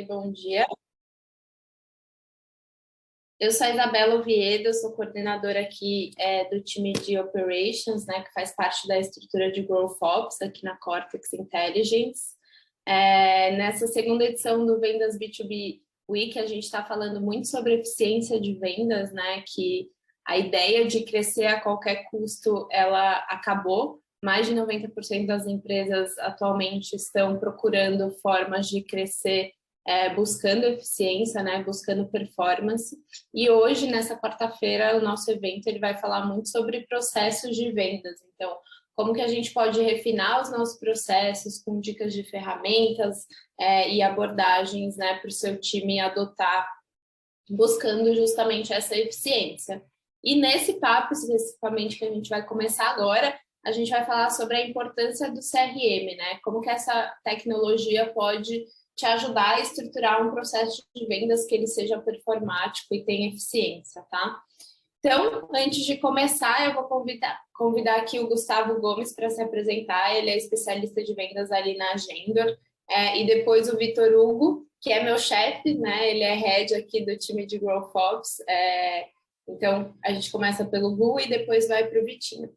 Bom dia. Eu sou a Isabela Oviedo, sou coordenadora aqui do time de Operations, né, que faz parte da estrutura de Growth Ops aqui na Cortex Intelligence. Nessa segunda edição do Vendas B2B Week, a gente está falando muito sobre eficiência de vendas, né, que a ideia de crescer a qualquer custo, ela acabou. Mais de 90% das empresas atualmente estão procurando formas de crescer buscando eficiência, né, buscando performance. E hoje, nessa quarta-feira, o nosso evento ele vai falar muito sobre processos de vendas. Então, como que a gente pode refinar os nossos processos com dicas de ferramentas e abordagens, né, para o seu time adotar, buscando justamente essa eficiência. E nesse papo, especificamente, que a gente vai começar agora, a gente vai falar sobre a importância do CRM, né? Como que essa tecnologia pode te ajudar a estruturar um processo de vendas que ele seja performático e tenha eficiência, tá? Então, antes de começar, eu vou convidar aqui o Gustavo Gomes para se apresentar. Ele é especialista de vendas ali na Agendor. E depois o Vitor Hugo, que é meu chefe, né? Ele é head aqui do time de Growth Ops. Então, a gente começa pelo Gu e depois vai para o Vitinho.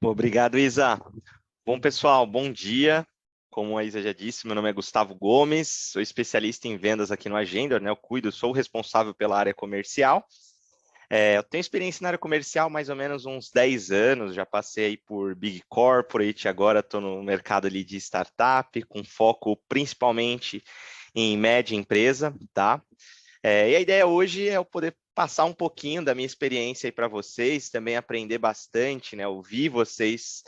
Obrigado, Isa. Bom, pessoal, bom dia. Como a Isa já disse, meu nome é Gustavo Gomes, sou especialista em vendas aqui no Agendor, né? Sou o responsável pela área comercial. Eu tenho experiência na área comercial mais ou menos uns 10 anos, já passei aí por Big Corporate, agora estou no mercado ali de startup, com foco principalmente em média empresa, tá? E a ideia hoje é eu poder passar um pouquinho da minha experiência aí para vocês, também aprender bastante, né? Ouvir vocês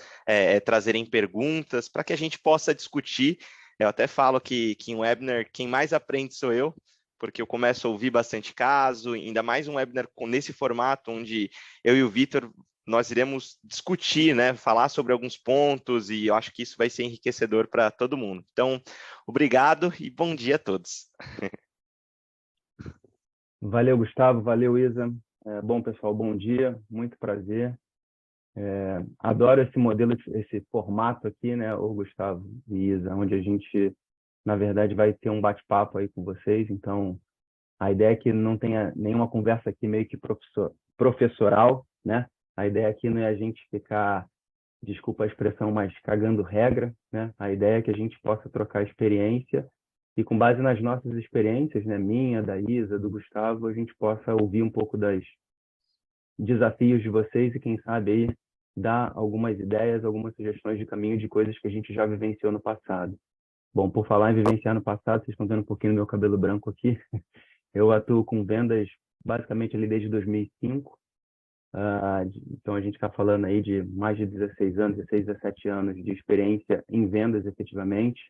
trazerem perguntas para que a gente possa discutir. Eu até falo que em webinar quem mais aprende sou eu, porque eu começo a ouvir bastante caso, ainda mais um webinar nesse formato, onde eu e o Vitor, nós iremos discutir, né? Falar sobre alguns pontos, e eu acho que isso vai ser enriquecedor para todo mundo. Então, obrigado e bom dia a todos. Valeu, Gustavo. Valeu, Isa. Bom, pessoal, bom dia. Muito prazer. Adoro esse modelo, esse formato aqui, né, o Gustavo e Isa, onde a gente, na verdade, vai ter um bate-papo aí com vocês. Então, a ideia é que não tenha nenhuma conversa aqui meio que professoral, né? A ideia aqui não é a gente ficar, desculpa a expressão, mas cagando regra, né? A ideia é que a gente possa trocar experiência e, com base nas nossas experiências, né, minha, da Isa, do Gustavo, a gente possa ouvir um pouco dos desafios de vocês e, quem sabe, aí dar algumas ideias, algumas sugestões de caminho de coisas que a gente já vivenciou no passado. Bom, por falar em vivenciar no passado, vocês estão vendo um pouquinho do meu cabelo branco aqui. Eu atuo com vendas basicamente ali desde 2005. Então, a gente está falando aí de mais de 16 anos, 16, 17 anos de experiência em vendas, efetivamente.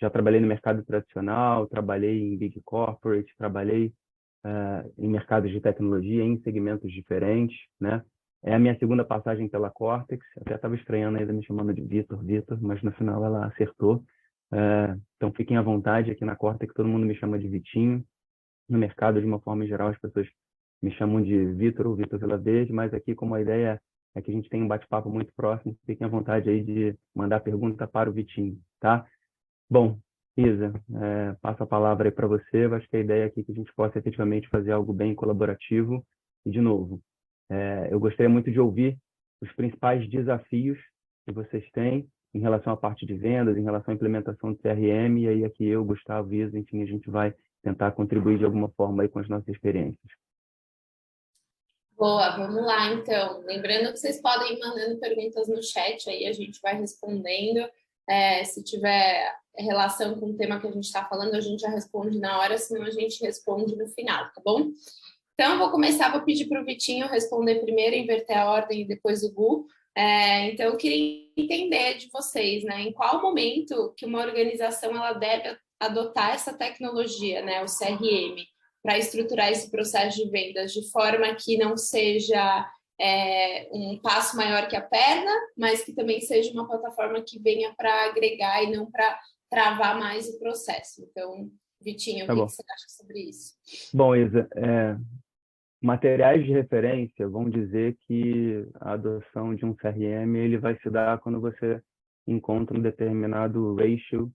Já trabalhei no mercado tradicional, trabalhei em Big Corporate, trabalhei em mercados de tecnologia, em segmentos diferentes, né? É a minha segunda passagem pela Cortex, até estava estranhando ainda me chamando de Vitor, mas no final ela acertou. Então, fiquem à vontade, aqui na Cortex todo mundo me chama de Vitinho. No mercado, de uma forma geral, as pessoas me chamam de Vitor ou Vitor Vilaverde, mas aqui, como a ideia é que a gente tem um bate-papo muito próximo, fiquem à vontade aí de mandar pergunta para o Vitinho, tá? Bom, Isa, passo a palavra aí para você. Eu acho que a ideia aqui é que a gente possa efetivamente fazer algo bem colaborativo. E, de novo, eu gostaria muito de ouvir os principais desafios que vocês têm em relação à parte de vendas, em relação à implementação do CRM, e aí aqui eu, Gustavo, Isa, enfim, a gente vai tentar contribuir de alguma forma aí com as nossas experiências. Boa, vamos lá então. Lembrando que vocês podem ir mandando perguntas no chat, aí a gente vai respondendo. Se tiver relação com o tema que a gente está falando, a gente já responde na hora, senão a gente responde no final, tá bom? Então, eu vou começar, vou pedir para o Vitinho responder primeiro, inverter a ordem e depois o Gu. Então, eu queria entender de vocês, né, em qual momento que uma organização ela deve adotar essa tecnologia, né, o CRM, para estruturar esse processo de vendas de forma que não seja um passo maior que a perna, mas que também seja uma plataforma que venha para agregar e não para travar mais o processo. Então, Vitinho, o que você acha sobre isso? Bom, Isa, materiais de referência vão dizer que a adoção de um CRM ele vai se dar quando você encontra um determinado ratio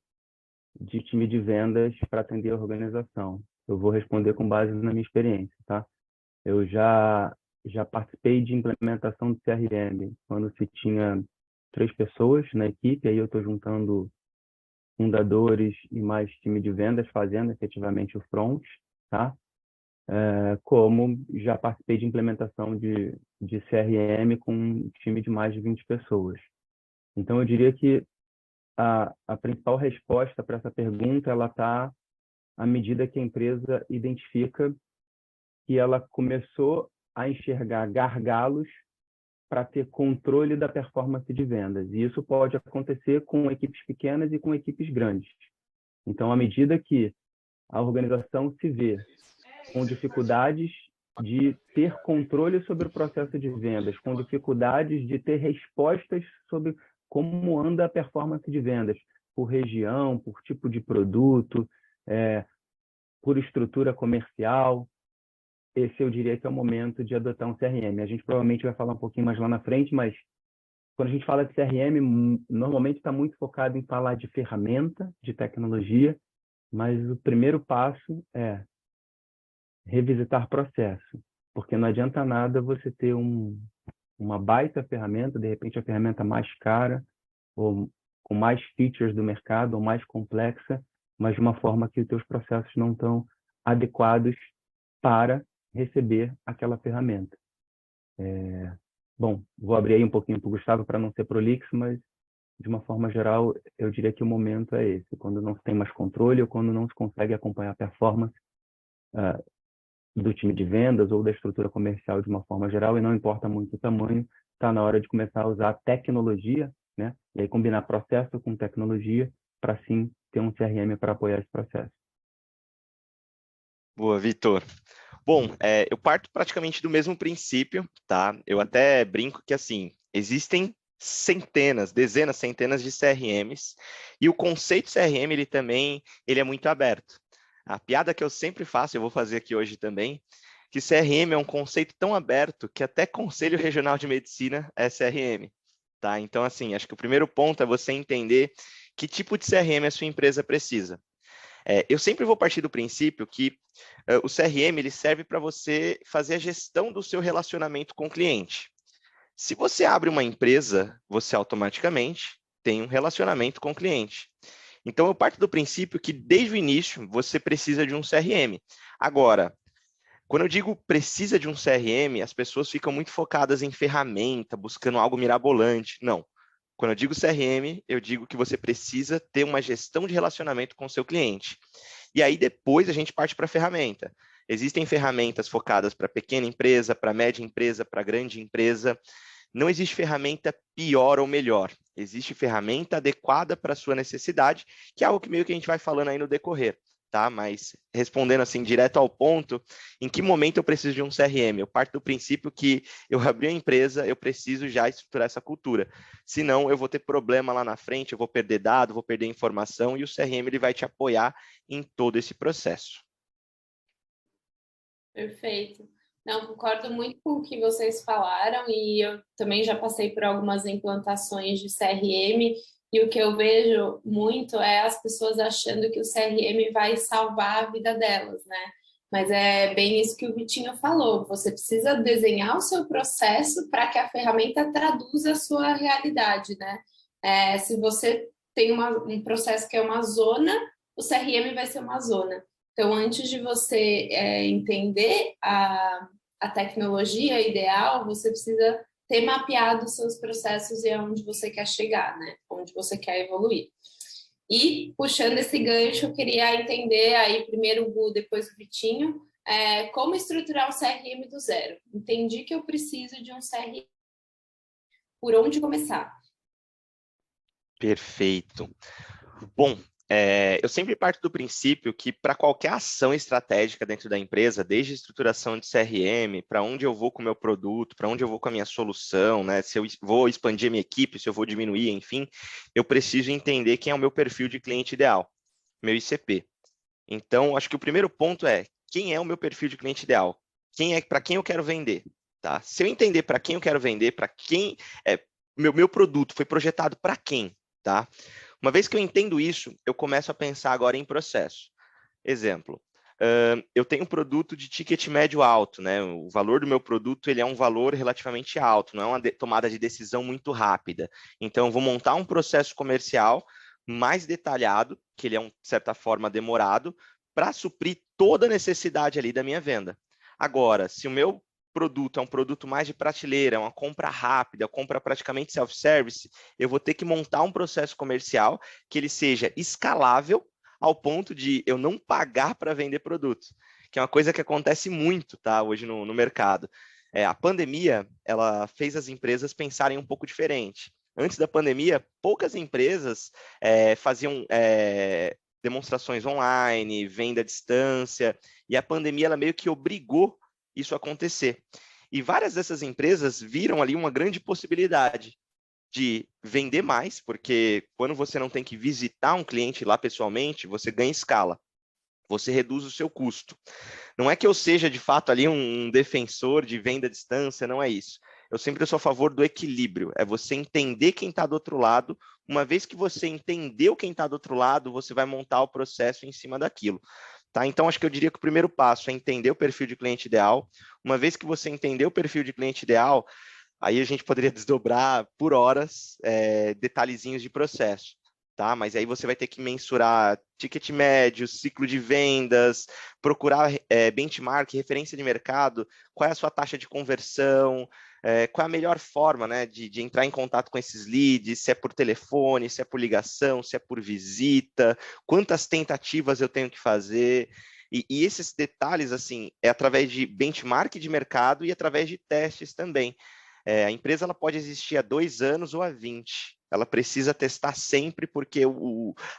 de time de vendas para atender a organização. Eu vou responder com base na minha experiência, tá? Eu já participei de implementação de CRM quando se tinha 3 pessoas na equipe, aí eu estou juntando fundadores e mais time de vendas fazendo efetivamente o front, tá? Como já participei de implementação de CRM com um time de mais de 20 pessoas. Então, eu diria que a principal resposta para essa pergunta ela está à medida que a empresa identifica que ela começou a enxergar gargalos para ter controle da performance de vendas. E isso pode acontecer com equipes pequenas e com equipes grandes. Então, à medida que a organização se vê com dificuldades de ter controle sobre o processo de vendas, com dificuldades de ter respostas sobre como anda a performance de vendas, por região, por tipo de produto, por estrutura comercial, esse eu diria que é o momento de adotar um CRM. A gente provavelmente vai falar um pouquinho mais lá na frente, mas quando a gente fala de CRM, normalmente está muito focado em falar de ferramenta, de tecnologia, mas o primeiro passo é revisitar processo, porque não adianta nada você ter uma baita ferramenta, de repente a ferramenta mais cara, ou com mais features do mercado, ou mais complexa, mas de uma forma que os teus processos não estão adequados para receber aquela ferramenta. Bom, vou abrir aí um pouquinho para o Gustavo para não ser prolixo, mas de uma forma geral, eu diria que o momento é esse, quando não se tem mais controle ou quando não se consegue acompanhar a performance do time de vendas ou da estrutura comercial de uma forma geral, e não importa muito o tamanho, está na hora de começar a usar tecnologia, né? E aí combinar processo com tecnologia para sim ter um CRM para apoiar esse processo. Boa, Vitor. Bom, eu parto praticamente do mesmo princípio, tá? Eu até brinco que, assim, existem centenas, dezenas, centenas de CRMs, e o conceito CRM, ele é muito aberto. A piada que eu sempre faço, eu vou fazer aqui hoje também, que CRM é um conceito tão aberto que até Conselho Regional de Medicina é CRM, tá? Então, assim, acho que o primeiro ponto é você entender que tipo de CRM a sua empresa precisa. Eu sempre vou partir do princípio que o CRM ele serve para você fazer a gestão do seu relacionamento com o cliente. Se você abre uma empresa, você automaticamente tem um relacionamento com o cliente. Então, eu parto do princípio que, desde o início, você precisa de um CRM. Agora, quando eu digo precisa de um CRM, as pessoas ficam muito focadas em ferramenta, buscando algo mirabolante. Não. Quando eu digo CRM, eu digo que você precisa ter uma gestão de relacionamento com o seu cliente. E aí, depois, a gente parte para a ferramenta. Existem ferramentas focadas para pequena empresa, para média empresa, para grande empresa. Não existe ferramenta pior ou melhor. Existe ferramenta adequada para a sua necessidade, que é algo que meio que a gente vai falando aí no decorrer, tá? Mas respondendo assim direto ao ponto, em que momento eu preciso de um CRM? Eu parto do princípio que eu abri a empresa, eu preciso já estruturar essa cultura. Senão eu vou ter problema lá na frente, eu vou perder dado, vou perder informação e o CRM ele vai te apoiar em todo esse processo. Perfeito. Não, concordo muito com o que vocês falaram e eu também já passei por algumas implantações de CRM e o que eu vejo muito é as pessoas achando que o CRM vai salvar a vida delas, né? Mas é bem isso que o Vitinho falou. Você precisa desenhar o seu processo para que a ferramenta traduza a sua realidade, né? Se você tem um processo que é uma zona, o CRM vai ser uma zona. Então, antes de você entender a tecnologia ideal, você precisa ter mapeado os seus processos e aonde você quer chegar, né? Onde você quer evoluir. E, puxando esse gancho, eu queria entender aí, primeiro o Gu, depois o Vitinho, como estruturar um CRM do zero. Entendi que eu preciso de um CRM. Por onde começar? Perfeito. Bom, eu sempre parto do princípio que para qualquer ação estratégica dentro da empresa, desde a estruturação de CRM, para onde eu vou com o meu produto, para onde eu vou com a minha solução, né? Se eu vou expandir a minha equipe, se eu vou diminuir, enfim, eu preciso entender quem é o meu perfil de cliente ideal, meu ICP. Então, acho que o primeiro ponto é quem é o meu perfil de cliente ideal? Para quem eu quero vender? Tá? Se eu entender para quem eu quero vender, para quem meu produto foi projetado para quem, tá? Uma vez que eu entendo isso, eu começo a pensar agora em processo. Exemplo, eu tenho um produto de ticket médio alto, né? O valor do meu produto ele é um valor relativamente alto, não é uma tomada de decisão muito rápida. Então, eu vou montar um processo comercial mais detalhado, que ele é, de certa forma, demorado, para suprir toda a necessidade ali da minha venda. Agora, se o meu produto é um produto mais de prateleira, é uma compra rápida, compra praticamente self-service, eu vou ter que montar um processo comercial que ele seja escalável ao ponto de eu não pagar para vender produto, que é uma coisa que acontece muito, tá, hoje no mercado. A pandemia, ela fez as empresas pensarem um pouco diferente. Antes da pandemia, poucas empresas faziam demonstrações online, venda à distância, e a pandemia ela meio que obrigou isso a acontecer. E várias dessas empresas viram ali uma grande possibilidade de vender mais, porque quando você não tem que visitar um cliente lá pessoalmente, você ganha escala, você reduz o seu custo. Não é que eu seja, de fato, ali um defensor de venda à distância, não é isso. Eu sempre sou a favor do equilíbrio, é você entender quem está do outro lado. Uma vez que você entendeu quem está do outro lado, você vai montar o processo em cima daquilo. Tá? Então, acho que eu diria que o primeiro passo é entender o perfil de cliente ideal. Uma vez que você entendeu o perfil de cliente ideal, aí a gente poderia desdobrar por horas detalhezinhos de processo, tá? Mas aí você vai ter que mensurar ticket médio, ciclo de vendas, procurar benchmark, referência de mercado, qual é a sua taxa de conversão, qual é a melhor forma, né, de entrar em contato com esses leads, se é por telefone, se é por ligação, se é por visita, quantas tentativas eu tenho que fazer. E esses detalhes, assim, é através de benchmark de mercado e através de testes também. A empresa ela pode existir há 2 anos ou há 20. Ela precisa testar sempre, porque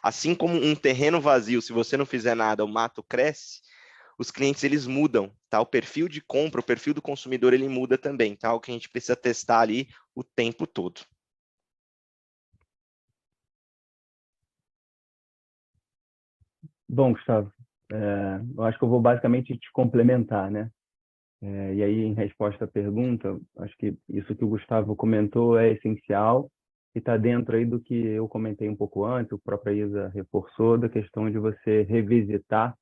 assim como um terreno vazio, se você não fizer nada, o mato cresce, os clientes eles mudam, tá? O perfil de compra, o perfil do consumidor, ele muda também, tá? O que a gente precisa testar ali o tempo todo. Bom, Gustavo, eu acho que eu vou basicamente te complementar, né? E aí, em resposta à pergunta, acho que isso que o Gustavo comentou é essencial e está dentro aí do que eu comentei um pouco antes, o próprio Isa reforçou, da questão de você revisitar,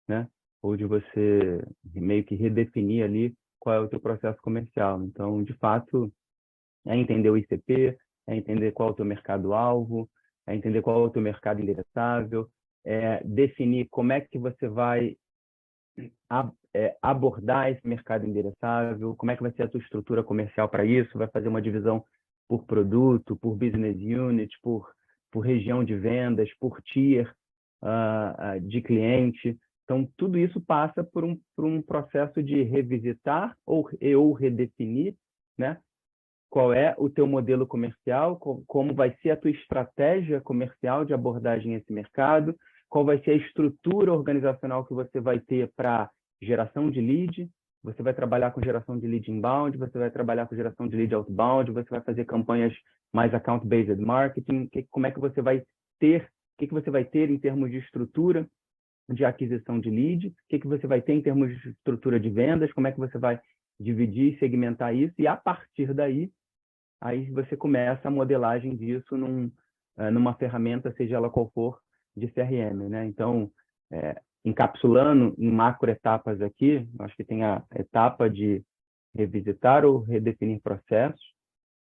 né? Ou de você meio que redefinir ali qual é o teu processo comercial. Então, de fato, é entender o ICP, é entender qual é o teu mercado-alvo, é entender qual é o teu mercado endereçável, é definir como é que você vai abordar esse mercado endereçável, como é que vai ser a tua estrutura comercial para isso, vai fazer uma divisão por produto, por business unit, por região de vendas, por tier de cliente. Então, tudo isso passa por um processo de revisitar ou redefinir, né? Qual é o teu modelo comercial, como vai ser a tua estratégia comercial de abordagem a esse mercado, qual vai ser a estrutura organizacional que você vai ter para geração de lead, você vai trabalhar com geração de lead inbound, você vai trabalhar com geração de lead outbound, você vai fazer campanhas mais account-based marketing, como é que você vai ter, o que você vai ter em termos de estrutura de aquisição de lead, o que você vai ter em termos de estrutura de vendas, como é que você vai dividir e segmentar isso, e a partir daí, aí você começa a modelagem disso numa ferramenta, seja ela qual for, de CRM, né? Então, encapsulando em macro etapas aqui, acho que tem a etapa de revisitar ou redefinir processos.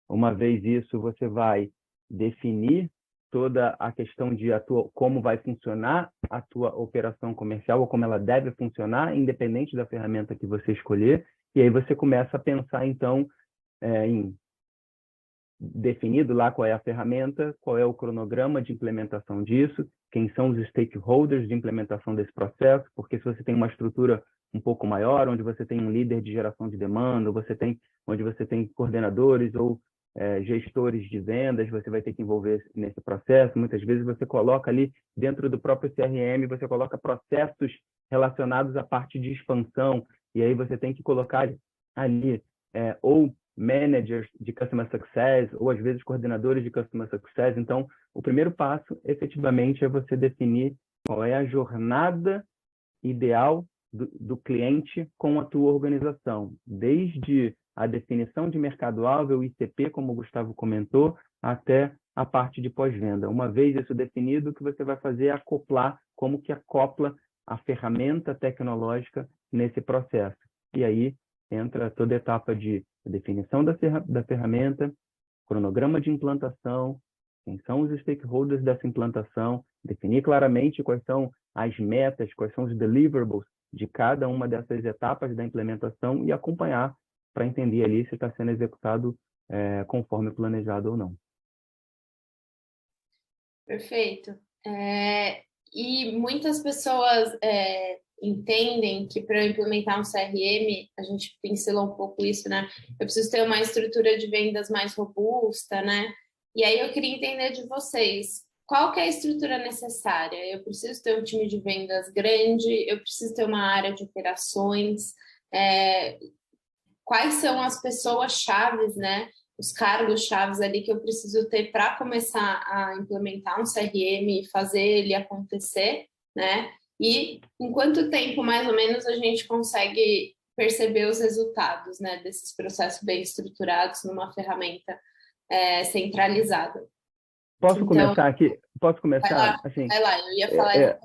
Uma vez isso, você vai definir toda a questão de como vai funcionar a tua operação comercial ou como ela deve funcionar, independente da ferramenta que você escolher. E aí você começa a pensar, então, em definido lá qual é a ferramenta, qual é o cronograma de implementação disso, quem são os stakeholders de implementação desse processo, porque se você tem uma estrutura um pouco maior, onde você tem um líder de geração de demanda, onde você tem coordenadores ou gestores de vendas, você vai ter que envolver nesse processo. Muitas vezes você coloca ali dentro do próprio CRM, você coloca processos relacionados à parte de expansão, e aí você tem que colocar ali ou managers de Customer Success, ou às vezes coordenadores de Customer Success. Então, o primeiro passo, efetivamente, é você definir qual é a jornada ideal do cliente com a tua organização, desde a definição de mercado-alvo, o ICP, como o Gustavo comentou, até a parte de pós-venda. Uma vez isso definido, o que você vai fazer é acoplar, como que acopla a ferramenta tecnológica nesse processo. E aí entra toda a etapa de definição da ferramenta, cronograma de implantação, quem são os stakeholders dessa implantação, definir claramente quais são as metas, quais são os deliverables de cada uma dessas etapas da implementação e acompanhar para entender ali se está sendo executado conforme planejado ou não. Perfeito. E muitas pessoas entendem que para implementar um CRM, a gente pincelou um pouco isso, né? Eu preciso ter uma estrutura de vendas mais robusta, né? E aí eu queria entender de vocês, qual que é a estrutura necessária? Eu preciso ter um time de vendas grande, eu preciso ter uma área de operações, quais são as pessoas-chaves, né? Os cargos-chaves ali que eu preciso ter para começar a implementar um CRM e fazer ele acontecer, né? E em quanto tempo, mais ou menos, a gente consegue perceber os resultados, né, desses processos bem estruturados numa ferramenta centralizada. Posso começar aqui? Posso começar? Vai lá, eu ia falar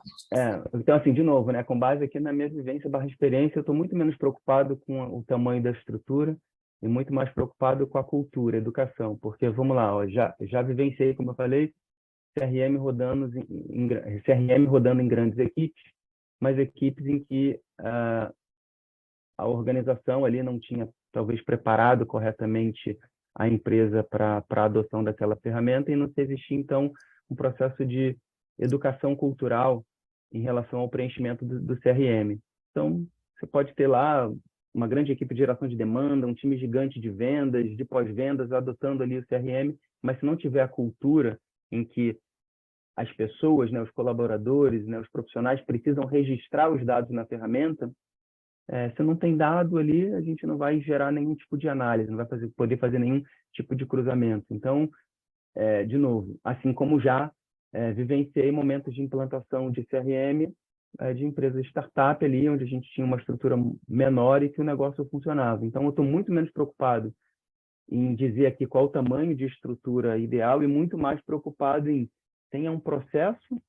então, assim, de novo, né, com base aqui na minha vivência / experiência, eu estou muito menos preocupado com o tamanho da estrutura e muito mais preocupado com a cultura, a educação, porque, vamos lá, ó, já vivenciei, como eu falei, CRM rodando em grandes equipes, mas equipes em que a organização ali não tinha, talvez, preparado corretamente a empresa para a adoção daquela ferramenta e não se existia, então, um processo de educação cultural em relação ao preenchimento do CRM. Então, você pode ter lá uma grande equipe de geração de demanda, um time gigante de vendas, de pós-vendas, adotando ali o CRM, mas se não tiver a cultura em que as pessoas, né, os colaboradores, né, os profissionais precisam registrar os dados na ferramenta, se não tem dado ali, a gente não vai gerar nenhum tipo de análise, não vai poder fazer nenhum tipo de cruzamento. Então, de novo, assim como já vivenciei momentos de implantação de CRM de empresas startup ali, onde a gente tinha uma estrutura menor e que o negócio funcionava. Então, eu estou muito menos preocupado em dizer aqui qual o tamanho de estrutura ideal e muito mais preocupado em tenha um processo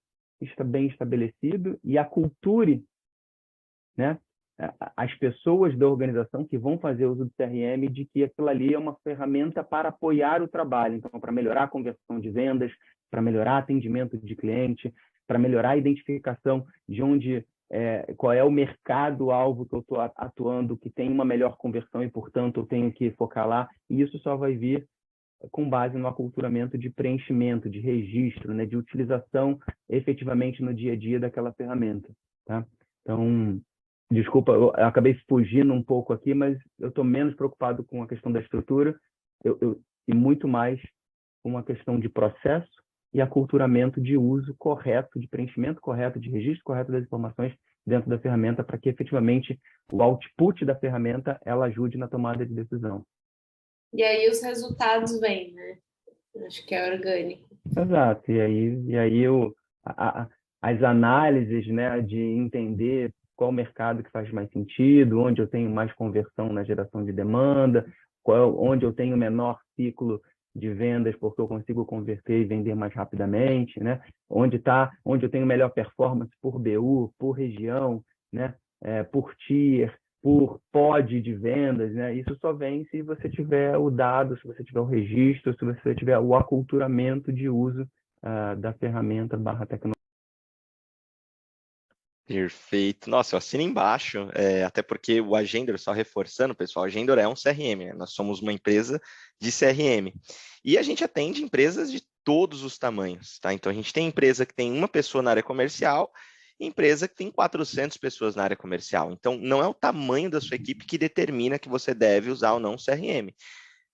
bem estabelecido e a cultura, né? As pessoas da organização que vão fazer uso do CRM, de que aquilo ali é uma ferramenta para apoiar o trabalho, então, para melhorar a conversão de vendas, para melhorar atendimento de cliente, para melhorar a identificação de onde, qual é o mercado-alvo que eu estou atuando, que tem uma melhor conversão e, portanto, eu tenho que focar lá. E isso só vai vir com base no aculturamento de preenchimento, de registro, né, de utilização efetivamente no dia a dia daquela ferramenta. Tá? Então, desculpa, eu acabei fugindo um pouco aqui, mas eu estou menos preocupado com a questão da estrutura e muito mais com a questão de processo e aculturamento de uso correto, de preenchimento correto, de registro correto das informações dentro da ferramenta, para que efetivamente o output da ferramenta ela ajude na tomada de decisão. E aí os resultados vêm, né? Acho que é orgânico. Exato. E aí as análises, né, de entender qual mercado que faz mais sentido, onde eu tenho mais conversão na geração de demanda, onde eu tenho menor ciclo de vendas porque eu consigo converter e vender mais rapidamente, né? Onde eu tenho melhor performance por BU, por região, né? Por tier, por pod de vendas, né? Isso só vem se você tiver o dado, se você tiver o registro, se você tiver o aculturamento de uso da ferramenta / tecnologia. Perfeito. Nossa, eu assino embaixo, até porque o Agendor, só reforçando, pessoal, o Agendor é um CRM, né? Nós somos uma empresa de CRM. E a gente atende empresas de todos os tamanhos, tá? Então, a gente tem empresa que tem uma pessoa na área comercial e empresa que tem 400 pessoas na área comercial. Então, não é o tamanho da sua equipe que determina que você deve usar ou não o CRM.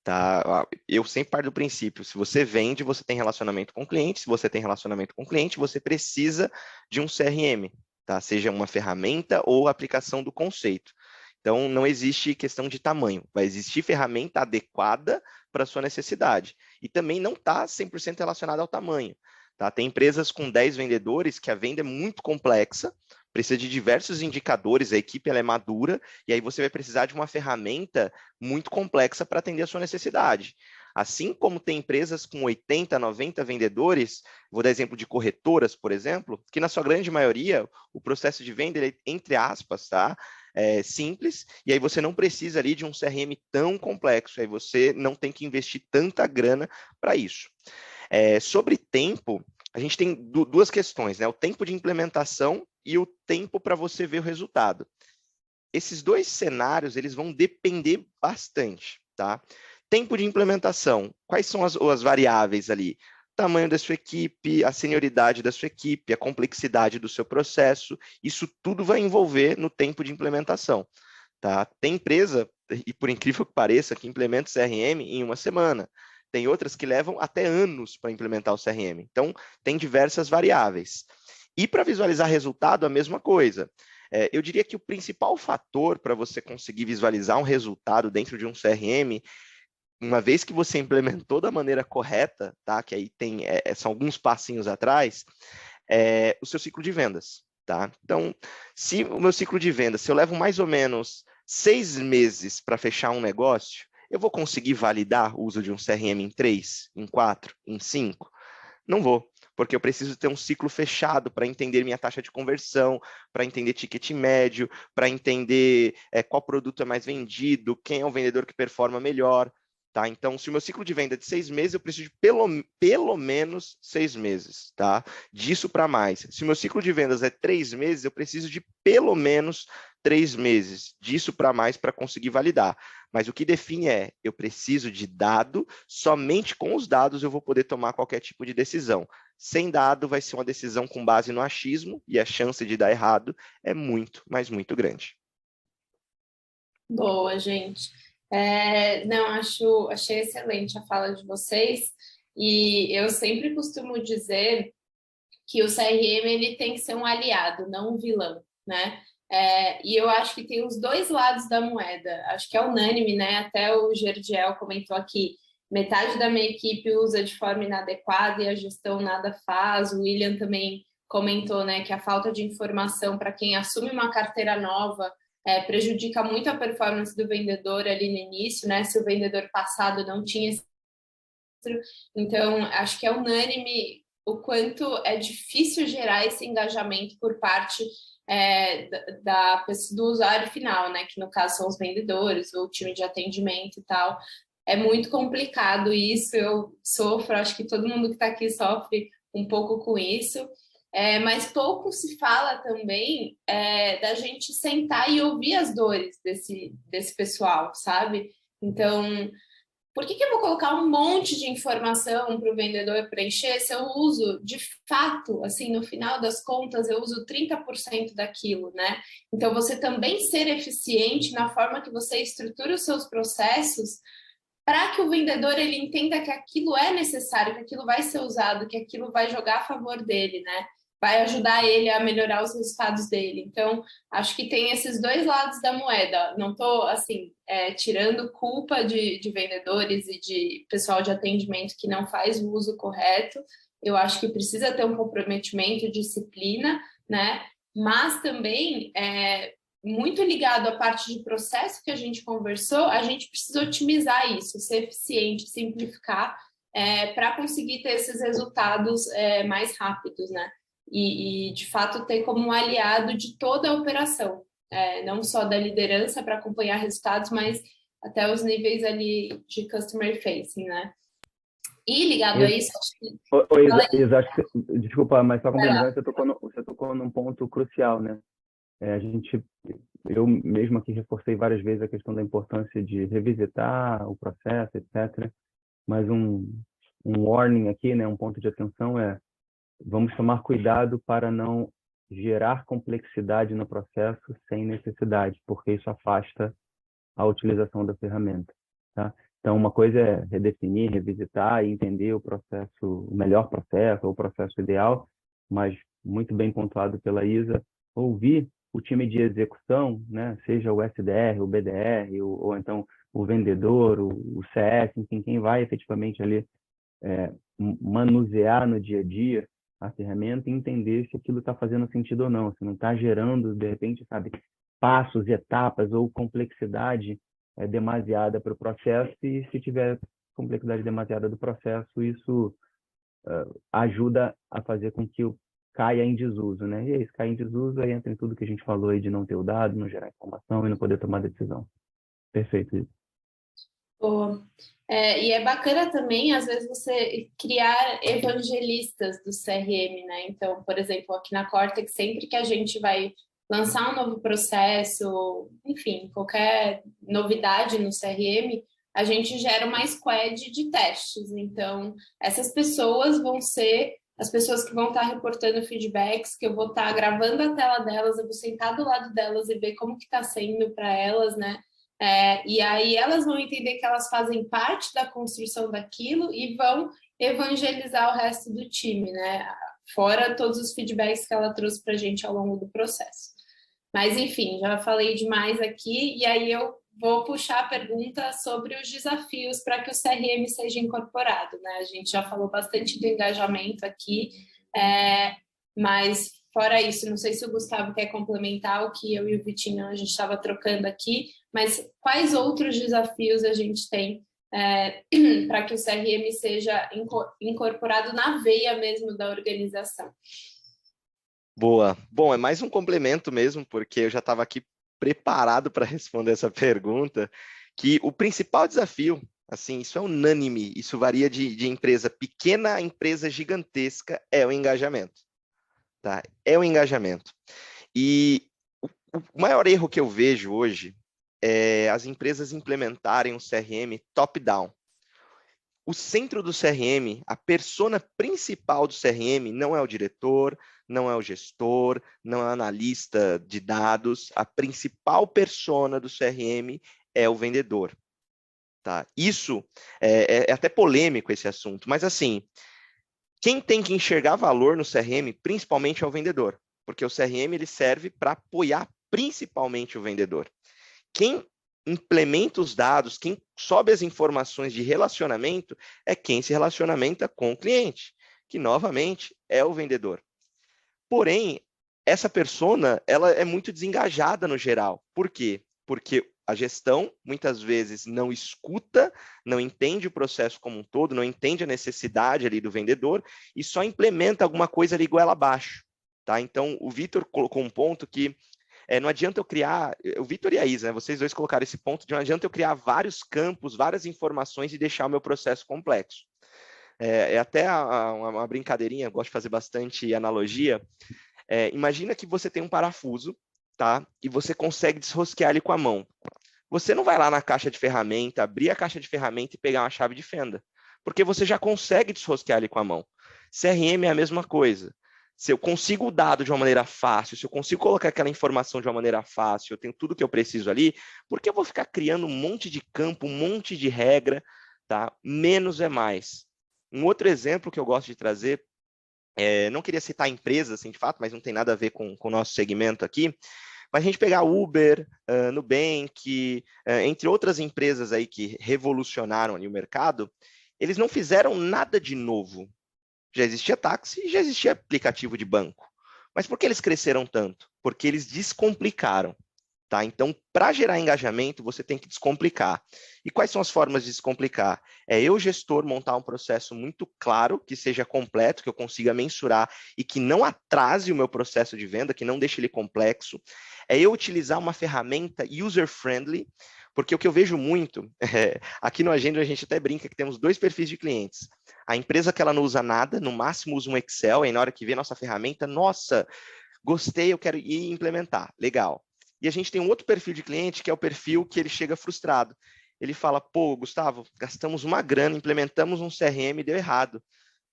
Tá? Eu sempre parto do princípio, se você vende, você tem relacionamento com o cliente, se você tem relacionamento com o cliente, você precisa de um CRM. Tá? Seja uma ferramenta ou aplicação do conceito. Então, não existe questão de tamanho, vai existir ferramenta adequada para a sua necessidade. E também não está 100% relacionada ao tamanho. Tá? Tem empresas com 10 vendedores que a venda é muito complexa, precisa de diversos indicadores, a equipe ela é madura, e aí você vai precisar de uma ferramenta muito complexa para atender a sua necessidade. Assim como tem empresas com 80, 90 vendedores, vou dar exemplo de corretoras, por exemplo, que na sua grande maioria o processo de venda, ele é, entre aspas, tá? É simples, e aí você não precisa ali de um CRM tão complexo, aí você não tem que investir tanta grana para isso. Sobre tempo, a gente tem duas questões, né? O tempo de implementação e o tempo para você ver o resultado. Esses dois cenários, eles vão depender bastante, tá? Tempo de implementação, quais são as variáveis ali? Tamanho da sua equipe, a senioridade da sua equipe, a complexidade do seu processo, isso tudo vai envolver no tempo de implementação, tá? Tem empresa, e por incrível que pareça, que implementa o CRM em uma semana. Tem outras que levam até anos para implementar o CRM. Então, tem diversas variáveis. E para visualizar resultado, a mesma coisa. Eu diria que o principal fator para você conseguir visualizar um resultado dentro de um CRM, uma vez que você implementou da maneira correta, tá? Que aí são alguns passinhos atrás, é o seu ciclo de vendas, tá? Então, se o meu ciclo de vendas, se eu levo mais ou menos 6 meses para fechar um negócio, eu vou conseguir validar o uso de um CRM em 3, em 4, em 5? Não vou, porque eu preciso ter um ciclo fechado para entender minha taxa de conversão, para entender ticket médio, para entender qual produto é mais vendido, quem é o vendedor que performa melhor. Tá? Então, se o meu ciclo de venda é de 6 meses, eu preciso de pelo menos 6 meses, tá? Disso para mais. Se o meu ciclo de vendas é 3 meses, eu preciso de pelo menos 3 meses. Disso para mais para conseguir validar. Mas o que define eu preciso de dado, somente com os dados eu vou poder tomar qualquer tipo de decisão. Sem dado, vai ser uma decisão com base no achismo, e a chance de dar errado é muito, mas muito grande. Boa, gente. Não, achei excelente a fala de vocês, e eu sempre costumo dizer que o CRM ele tem que ser um aliado, não um vilão, né? E eu acho que tem os dois lados da moeda. Acho que é unânime, né? Até o Gerdiel comentou aqui, metade da minha equipe usa de forma inadequada e a gestão nada faz. O William também comentou, né, que a falta de informação para quem assume uma carteira nova prejudica muito a performance do vendedor ali no início, né? Se o vendedor passado não tinha esse... Então, acho que é unânime o quanto é difícil gerar esse engajamento por parte do usuário final, né? Que no caso são os vendedores, o time de atendimento e tal. É muito complicado isso, eu sofro, acho que todo mundo que está aqui sofre um pouco com isso. Mas pouco se fala também da gente sentar e ouvir as dores desse pessoal, sabe? Então, por que eu vou colocar um monte de informação para o vendedor preencher se eu uso, de fato, assim, no final das contas, eu uso 30% daquilo, né? Então, você também ser eficiente na forma que você estrutura os seus processos para que o vendedor ele entenda que aquilo é necessário, que aquilo vai ser usado, que aquilo vai jogar a favor dele, né? Vai ajudar ele a melhorar os resultados dele. Então, acho que tem esses dois lados da moeda. Não estou, assim, tirando culpa de vendedores e de pessoal de atendimento que não faz o uso correto. Eu acho que precisa ter um comprometimento, disciplina, né? Mas também, muito ligado à parte de processo que a gente conversou, a gente precisa otimizar isso, ser eficiente, simplificar, para conseguir ter esses resultados mais rápidos, né? E, de fato, ter como um aliado de toda a operação, não só da liderança para acompanhar resultados, mas até os níveis ali de customer facing, né? E ligado a isso, acho que... Isa, desculpa, mas só complementando, você tocou num ponto crucial, né? Eu mesmo aqui reforcei várias vezes a questão da importância de revisitar o processo, etc. Mas um warning aqui, né, um ponto de atenção vamos tomar cuidado para não gerar complexidade no processo sem necessidade, porque isso afasta a utilização da ferramenta, tá? Então, uma coisa é redefinir, revisitar e entender o processo, o melhor processo ou o processo ideal, mas muito bem pontuado pela Isa, ouvir o time de execução, né, seja o SDR, o BDR, ou então o vendedor, o CS, enfim, quem vai efetivamente ali manusear no dia a dia a ferramenta e entender se aquilo está fazendo sentido ou não, se não está gerando, de repente, sabe, passos, etapas ou complexidade demasiada para o processo, e se tiver complexidade demasiada do processo, isso ajuda a fazer com que caia em desuso, né? E aí, se cai em desuso, aí entra em tudo que a gente falou aí de não ter o dado, não gerar informação e não poder tomar decisão. Perfeito, isso. Boa. E é bacana também, às vezes, você criar evangelistas do CRM, né? Então, por exemplo, aqui na Cortex, sempre que a gente vai lançar um novo processo, enfim, qualquer novidade no CRM, a gente gera uma squad de testes. Então, essas pessoas vão ser as pessoas que vão estar reportando feedbacks, que eu vou estar gravando a tela delas, eu vou sentar do lado delas e ver como que está sendo para elas, né? E aí elas vão entender que elas fazem parte da construção daquilo e vão evangelizar o resto do time, né? Fora todos os feedbacks que ela trouxe para a gente ao longo do processo. Mas, enfim, já falei demais aqui, e aí eu vou puxar a pergunta sobre os desafios para que o CRM seja incorporado, né? A gente já falou bastante do engajamento aqui, mas fora isso, não sei se o Gustavo quer complementar o que eu e o Vitinho a gente estava trocando aqui, mas quais outros desafios a gente tem para que o CRM seja incorporado na veia mesmo da organização? Boa. Bom, é mais um complemento mesmo, porque eu já estava aqui preparado para responder essa pergunta, que o principal desafio, assim, isso é unânime, isso varia de empresa pequena a empresa gigantesca, é o engajamento. Tá? É o engajamento. E o maior erro que eu vejo hoje é as empresas implementarem um CRM top-down. O centro do CRM, a persona principal do CRM não é o diretor, não é o gestor, não é o analista de dados. A principal persona do CRM é o vendedor. Tá? Isso é até polêmico esse assunto, mas assim, quem tem que enxergar valor no CRM, principalmente é o vendedor, porque o CRM ele serve para apoiar principalmente o vendedor. Quem implementa os dados, quem sobe as informações de relacionamento, é quem se relaciona com o cliente, que novamente é o vendedor. Porém, essa persona, ela é muito desengajada no geral. Por quê? Porque a gestão, muitas vezes, não escuta, não entende o processo como um todo, não entende a necessidade ali do vendedor e só implementa alguma coisa ali goela abaixo. Tá? Então, o Vitor colocou um ponto que não adianta eu criar, o Vitor e a Isa, né, vocês dois colocaram esse ponto de não adianta eu criar vários campos, várias informações e deixar o meu processo complexo. Até uma brincadeirinha, eu gosto de fazer bastante analogia. Imagina que você tem um parafuso, tá? E você consegue desrosquear ele com a mão. Você não vai lá na caixa de ferramenta, abrir a caixa de ferramenta e pegar uma chave de fenda, porque você já consegue desrosquear ele com a mão. CRM é a mesma coisa. Se eu consigo o dado de uma maneira fácil, se eu consigo colocar aquela informação de uma maneira fácil, eu tenho tudo que eu preciso ali, por que eu vou ficar criando um monte de campo, um monte de regra, tá? Menos é mais. Um outro exemplo que eu gosto de trazer, não queria citar empresas, assim, de fato, mas não tem nada a ver com o nosso segmento aqui, mas a gente pegar Uber, Nubank, entre outras empresas aí que revolucionaram ali o mercado, eles não fizeram nada de novo. Já existia táxi e já existia aplicativo de banco. Mas por que eles cresceram tanto? Porque eles descomplicaram. Tá? Então, para gerar engajamento, você tem que descomplicar. E quais são as formas de descomplicar? Eu, gestor, montar um processo muito claro, que seja completo, que eu consiga mensurar e que não atrase o meu processo de venda, que não deixe ele complexo. Eu utilizar uma ferramenta user-friendly, porque o que eu vejo muito, aqui no Agenda a gente até brinca que temos 2 perfis de clientes. A empresa que ela não usa nada, no máximo usa um Excel, e na hora que vê nossa ferramenta, nossa, gostei, eu quero ir implementar, legal. E a gente tem um outro perfil de cliente, que é o perfil que ele chega frustrado. Ele fala, pô, Gustavo, gastamos uma grana, implementamos um CRM e deu errado.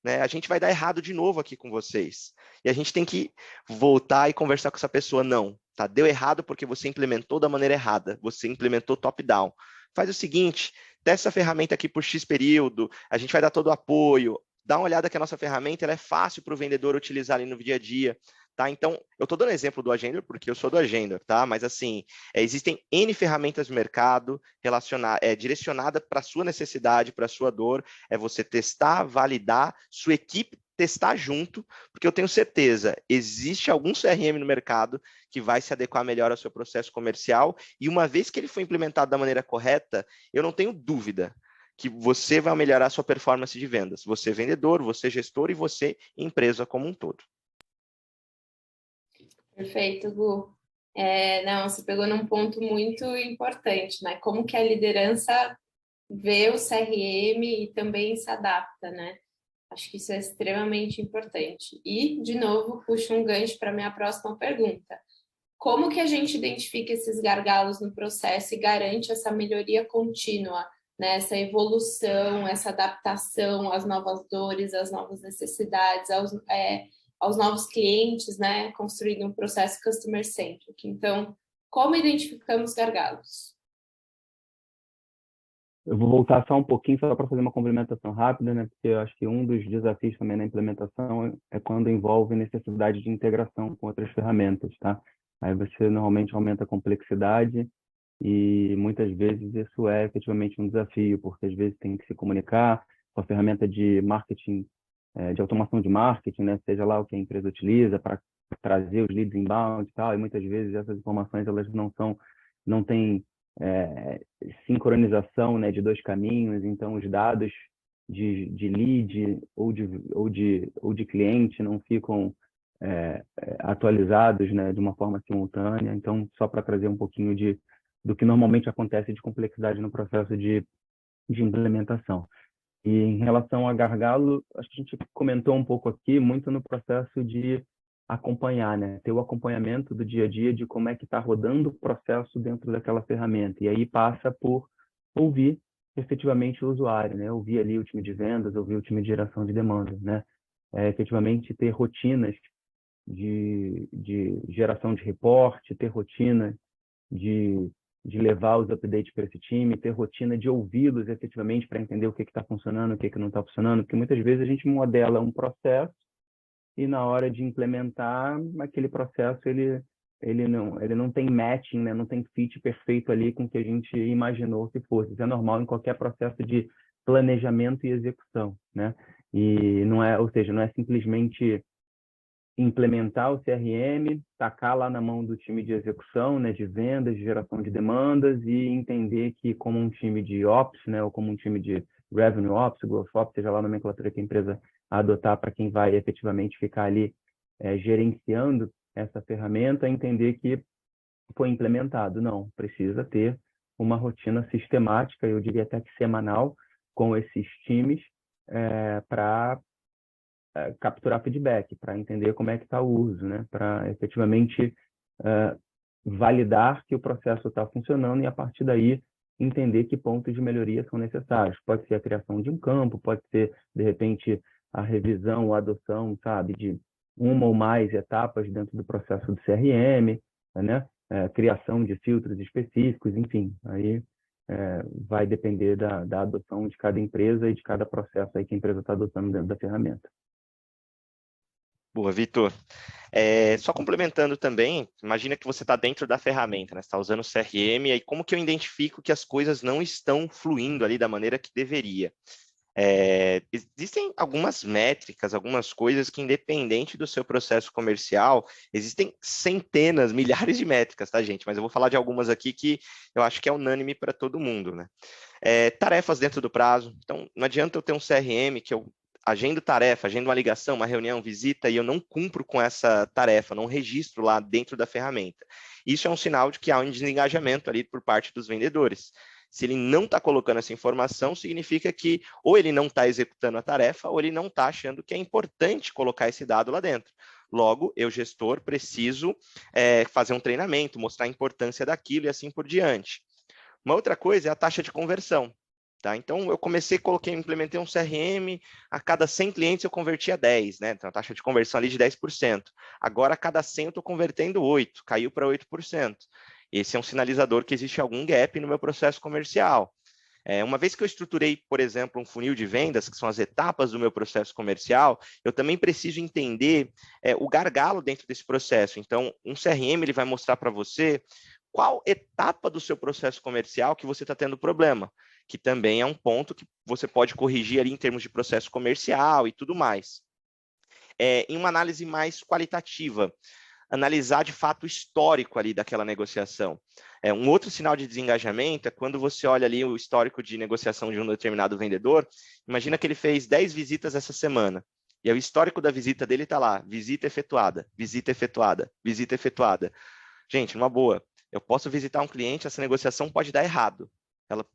Né? A gente vai dar errado de novo aqui com vocês. E a gente tem que voltar e conversar com essa pessoa. Não, tá? Deu errado porque você implementou da maneira errada. Você implementou top-down. Faz o seguinte, testa essa ferramenta aqui por X período, a gente vai dar todo o apoio. Dá uma olhada que a nossa ferramenta ela é fácil para o vendedor utilizar ali no dia a dia. Tá? Então, eu estou dando exemplo do Agenda porque eu sou do Agenda, tá? Mas assim, existem N ferramentas no mercado direcionada para a sua necessidade, para a sua dor, você testar, validar, sua equipe testar junto, porque eu tenho certeza, existe algum CRM no mercado que vai se adequar melhor ao seu processo comercial, e uma vez que ele for implementado da maneira correta, eu não tenho dúvida que você vai melhorar a sua performance de vendas. Você vendedor, você gestor e você empresa como um todo. Perfeito, Gu. Não, você pegou num ponto muito importante, né? Como que a liderança vê o CRM e também se adapta, né? Acho que isso é extremamente importante. E, de novo, puxo um gancho para a minha próxima pergunta. Como que a gente identifica esses gargalos no processo e garante essa melhoria contínua, né? Essa evolução, essa adaptação às novas dores, às novas necessidades, aos novos clientes, né? Construindo um processo customer-centric. Então, como identificamos gargalos? Eu vou voltar só um pouquinho, só para fazer uma complementação rápida, né? Porque eu acho que um dos desafios também na implementação é quando envolve necessidade de integração com outras ferramentas, tá? Aí você normalmente aumenta a complexidade e muitas vezes isso é efetivamente um desafio, porque às vezes tem que se comunicar com a ferramenta de marketing, de automação de marketing, né? Seja lá o que a empresa utiliza para trazer os leads inbound e tal, e muitas vezes essas informações elas não têm sincronização, né, de dois caminhos, então os dados de lead ou de cliente não ficam atualizados, né, de uma forma simultânea. Então, só para trazer um pouquinho do que normalmente acontece de complexidade no processo de implementação. E em relação a gargalo, acho que a gente comentou um pouco aqui, muito no processo de acompanhar, né? Ter o acompanhamento do dia a dia de como é que está rodando o processo dentro daquela ferramenta. E aí passa por ouvir efetivamente o usuário, né? Ouvir ali o time de vendas, ouvir o time de geração de demanda, né? Efetivamente ter rotinas de geração de reporte, ter rotina de levar os updates para esse time, ter rotina de ouvi-los efetivamente para entender o que está funcionando, o que não está funcionando, porque muitas vezes a gente modela um processo e na hora de implementar aquele processo ele não tem matching, né? Não tem fit perfeito ali com o que a gente imaginou que fosse. Isso é normal em qualquer processo de planejamento e execução, né? E não é, ou seja, não é simplesmente implementar o CRM, tacar lá na mão do time de execução, né, de vendas, de geração de demandas e entender que como um time de Ops, né, ou como um time de Revenue Ops, Growth Ops, seja lá a nomenclatura que a empresa adotar para quem vai efetivamente ficar ali gerenciando essa ferramenta, entender que foi implementado. Não, precisa ter uma rotina sistemática, eu diria até que semanal, com esses times para capturar feedback, para entender como é que está o uso, né? Para efetivamente validar que o processo está funcionando e, a partir daí, entender que pontos de melhoria são necessários. Pode ser a criação de um campo, pode ser, de repente, a revisão ou adoção, sabe, de uma ou mais etapas dentro do processo do CRM, né? Criação de filtros específicos, enfim, aí vai depender da adoção de cada empresa e de cada processo aí que a empresa está adotando dentro da ferramenta. Boa, Vitor. Só complementando também, imagina que você está dentro da ferramenta, né? Você está usando o CRM, e aí como que eu identifico que as coisas não estão fluindo ali da maneira que deveria? Existem algumas métricas, algumas coisas que, independente do seu processo comercial, existem centenas, milhares de métricas, tá, gente? Mas eu vou falar de algumas aqui que eu acho que é unânime para todo mundo, né? Tarefas dentro do prazo. Então, não adianta eu ter um CRM que eu agendo tarefa, agendo uma ligação, uma reunião, visita, e eu não cumpro com essa tarefa, não registro lá dentro da ferramenta. Isso é um sinal de que há um desengajamento ali por parte dos vendedores. Se ele não está colocando essa informação, significa que ou ele não está executando a tarefa, ou ele não está achando que é importante colocar esse dado lá dentro. Logo, eu, gestor, preciso fazer um treinamento, mostrar a importância daquilo e assim por diante. Uma outra coisa é a taxa de conversão. Tá? Então, eu implementei um CRM, a cada 100 clientes eu convertia 10, né? Então, a taxa de conversão ali de 10%. Agora, a cada 100 eu estou convertendo 8, caiu para 8%. Esse é um sinalizador que existe algum gap no meu processo comercial. Uma vez que eu estruturei, por exemplo, um funil de vendas, que são as etapas do meu processo comercial, eu também preciso entender o gargalo dentro desse processo. Então, um CRM ele vai mostrar para você qual etapa do seu processo comercial que você está tendo problema, que também é um ponto que você pode corrigir ali em termos de processo comercial e tudo mais. em uma análise mais qualitativa, analisar de fato o histórico ali daquela negociação. Um outro sinal de desengajamento é quando você olha ali o histórico de negociação de um determinado vendedor, imagina que ele fez 10 visitas essa semana, e o histórico da visita dele está lá, visita efetuada, visita efetuada, visita efetuada. Gente, numa boa, eu posso visitar um cliente, essa negociação pode dar errado.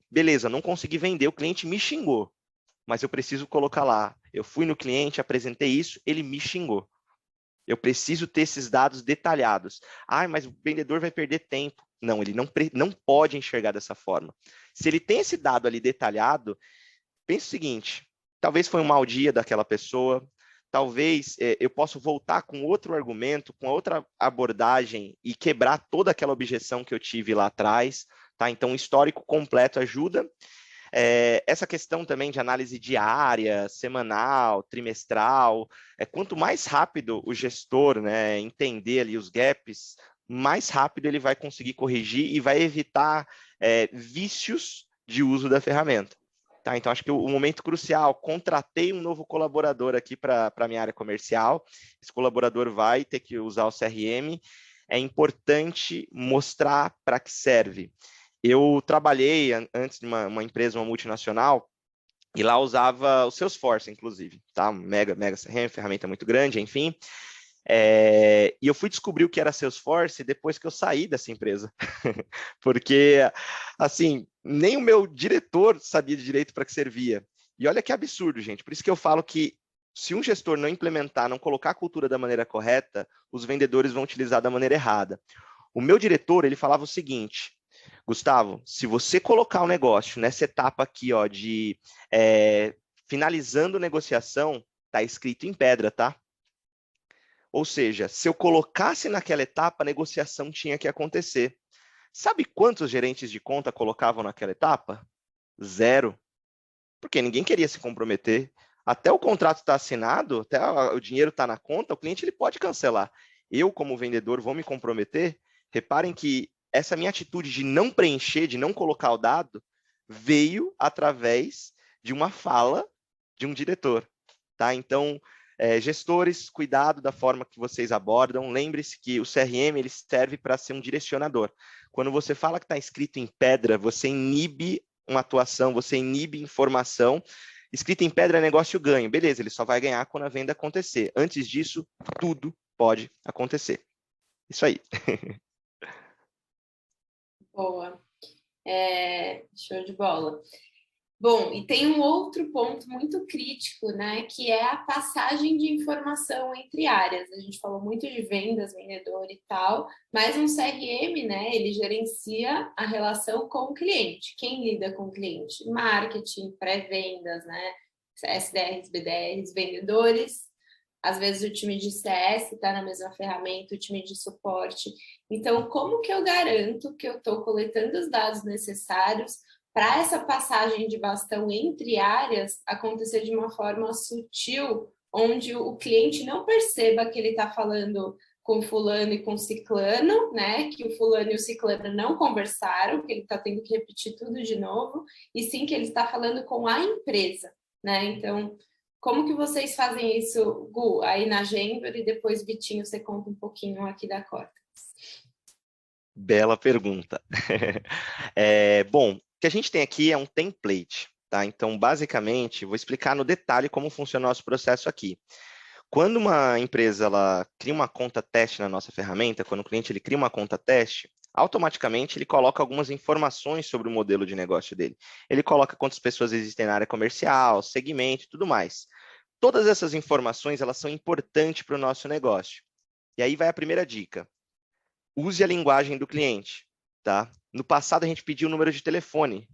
Beleza, não consegui vender, o cliente me xingou, mas eu preciso colocar lá, eu fui no cliente, apresentei isso, ele me xingou. Eu preciso ter esses dados detalhados. Mas o vendedor vai perder tempo. Não, ele não pode enxergar dessa forma. Se ele tem esse dado ali detalhado, pense o seguinte, talvez foi um mau dia daquela pessoa, talvez eu possa voltar com outro argumento, com outra abordagem e quebrar toda aquela objeção que eu tive lá atrás. Tá? Então, o histórico completo ajuda. Essa questão também de análise diária, semanal, trimestral, quanto mais rápido o gestor, né, entender ali os gaps, mais rápido ele vai conseguir corrigir e vai evitar vícios de uso da ferramenta. Tá? Então, acho que o momento crucial, contratei um novo colaborador aqui para a minha área comercial, esse colaborador vai ter que usar o CRM, é importante mostrar para que serve. Eu trabalhei antes de uma empresa, uma multinacional, e lá usava o Salesforce, inclusive, tá? Mega CRM, ferramenta muito grande, enfim. E eu fui descobrir o que era Salesforce depois que eu saí dessa empresa. Porque, assim, nem o meu diretor sabia de direito para que servia. E olha que absurdo, gente. Por isso que eu falo que se um gestor não implementar, não colocar a cultura da maneira correta, os vendedores vão utilizar da maneira errada. O meu diretor, ele falava o seguinte: Gustavo, se você colocar o negócio nessa etapa aqui, ó, de finalizando negociação, tá escrito em pedra, tá? Ou seja, se eu colocasse naquela etapa, a negociação tinha que acontecer. Sabe quantos gerentes de conta colocavam naquela etapa? 0. Porque ninguém queria se comprometer. Até o contrato estar assinado, até o dinheiro estar na conta, o cliente ele pode cancelar. Eu, como vendedor, vou me comprometer? Reparem que essa minha atitude de não preencher, de não colocar o dado, veio através de uma fala de um diretor. Tá? Então, gestores, cuidado da forma que vocês abordam. Lembre-se que o CRM ele serve para ser um direcionador. Quando você fala que está escrito em pedra, você inibe uma atuação, você inibe informação. Escrito em pedra é negócio ganho. Beleza, ele só vai ganhar quando a venda acontecer. Antes disso, tudo pode acontecer. Isso aí. Boa. Show de bola. Bom, e tem um outro ponto muito crítico, né, que é a passagem de informação entre áreas. A gente falou muito de vendas, vendedor e tal, mas um CRM, né, ele gerencia a relação com o cliente. Quem lida com o cliente? Marketing, pré-vendas, né, SDRs, BDRs, vendedores. Às vezes o time de CS está na mesma ferramenta, o time de suporte. Então, como que eu garanto que eu estou coletando os dados necessários para essa passagem de bastão entre áreas acontecer de uma forma sutil, onde o cliente não perceba que ele está falando com fulano e com ciclano, né? Que o fulano e o ciclano não conversaram, que ele está tendo que repetir tudo de novo, e sim que ele está falando com a empresa, né? Então, como que vocês fazem isso, Gu, aí na Gembor, e depois, Vitinho, você conta um pouquinho aqui da Cortex? Bela pergunta. Bom, o que a gente tem aqui é um template, tá? Então, basicamente, vou explicar no detalhe como funciona o nosso processo aqui. Quando uma empresa ela cria uma conta teste na nossa ferramenta, quando o cliente ele cria uma conta teste, automaticamente ele coloca algumas informações sobre o modelo de negócio dele. Ele coloca quantas pessoas existem na área comercial, segmento e tudo mais. Todas essas informações elas são importantes para o nosso negócio. E aí vai a primeira dica. Use a linguagem do cliente, tá? No passado, a gente pediu o número de telefone.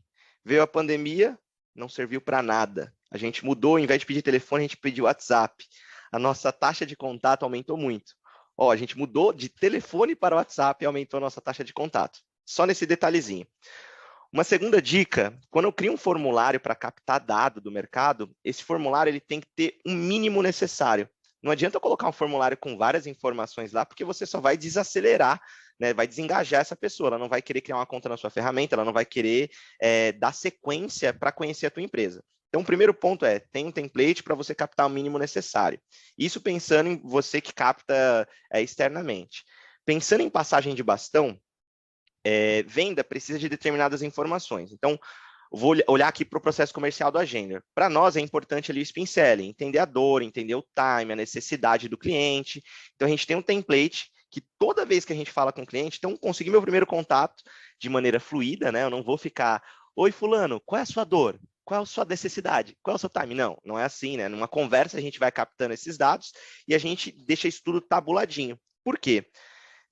Veio a pandemia, não serviu para nada. A gente mudou, ao invés de pedir telefone, a gente pediu WhatsApp. A nossa taxa de contato aumentou muito. A gente mudou de telefone para WhatsApp e aumentou a nossa taxa de contato. Só nesse detalhezinho. Uma segunda dica, quando eu crio um formulário para captar dado do mercado, esse formulário ele tem que ter um mínimo necessário. Não adianta eu colocar um formulário com várias informações lá, porque você só vai desacelerar, né? Vai desengajar essa pessoa. Ela não vai querer criar uma conta na sua ferramenta, ela não vai querer dar sequência para conhecer a tua empresa. Então, o primeiro ponto é, tem um template para você captar o mínimo necessário. Isso pensando em você que capta externamente. Pensando em passagem de bastão, venda precisa de determinadas informações. Então, vou olhar aqui para o processo comercial do Agender. Para nós é importante ali o spin selling, entender a dor, entender o time, a necessidade do cliente. Então, a gente tem um template que toda vez que a gente fala com o cliente, então, consegui meu primeiro contato de maneira fluida, né? Eu não vou ficar, oi, fulano, qual é a sua dor? Qual é a sua necessidade? Qual é o seu time? Não, não é assim, né? Numa conversa, a gente vai captando esses dados e a gente deixa isso tudo tabuladinho. Por quê?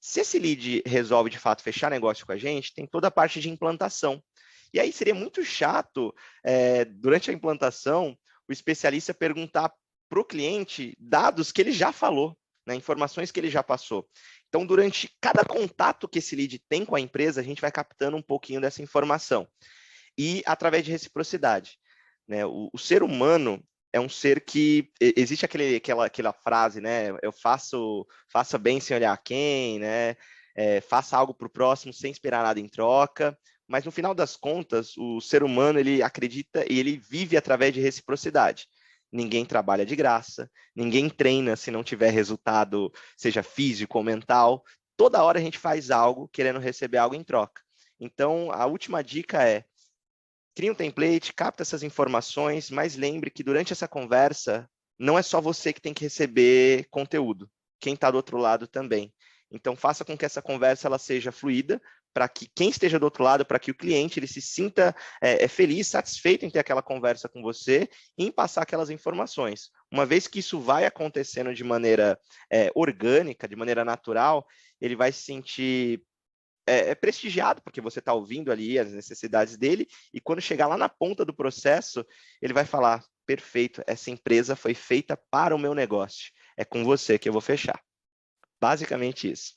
Se esse lead resolve, de fato, fechar negócio com a gente, tem toda a parte de implantação. E aí seria muito chato, durante a implantação, o especialista perguntar para o cliente dados que ele já falou, né, informações que ele já passou. Então, durante cada contato que esse lead tem com a empresa, a gente vai captando um pouquinho dessa informação. E através de reciprocidade, né? O ser humano é um ser que existe aquela frase, né? Eu faça bem sem olhar quem, né? Faça algo para o próximo sem esperar nada em troca. Mas no final das contas, o ser humano ele acredita e ele vive através de reciprocidade. Ninguém trabalha de graça, ninguém treina se não tiver resultado, seja físico ou mental. Toda hora a gente faz algo querendo receber algo em troca. Então, a última dica é: cria um template, capta essas informações, mas lembre que durante essa conversa, não é só você que tem que receber conteúdo, quem está do outro lado também. Então, faça com que essa conversa ela seja fluida, para que quem esteja do outro lado, para que o cliente ele se sinta feliz, satisfeito em ter aquela conversa com você e em passar aquelas informações. Uma vez que isso vai acontecendo de maneira orgânica, de maneira natural, ele vai se sentir prestigiado, porque você está ouvindo ali as necessidades dele, e quando chegar lá na ponta do processo, ele vai falar: perfeito, essa empresa foi feita para o meu negócio, é com você que eu vou fechar. Basicamente isso.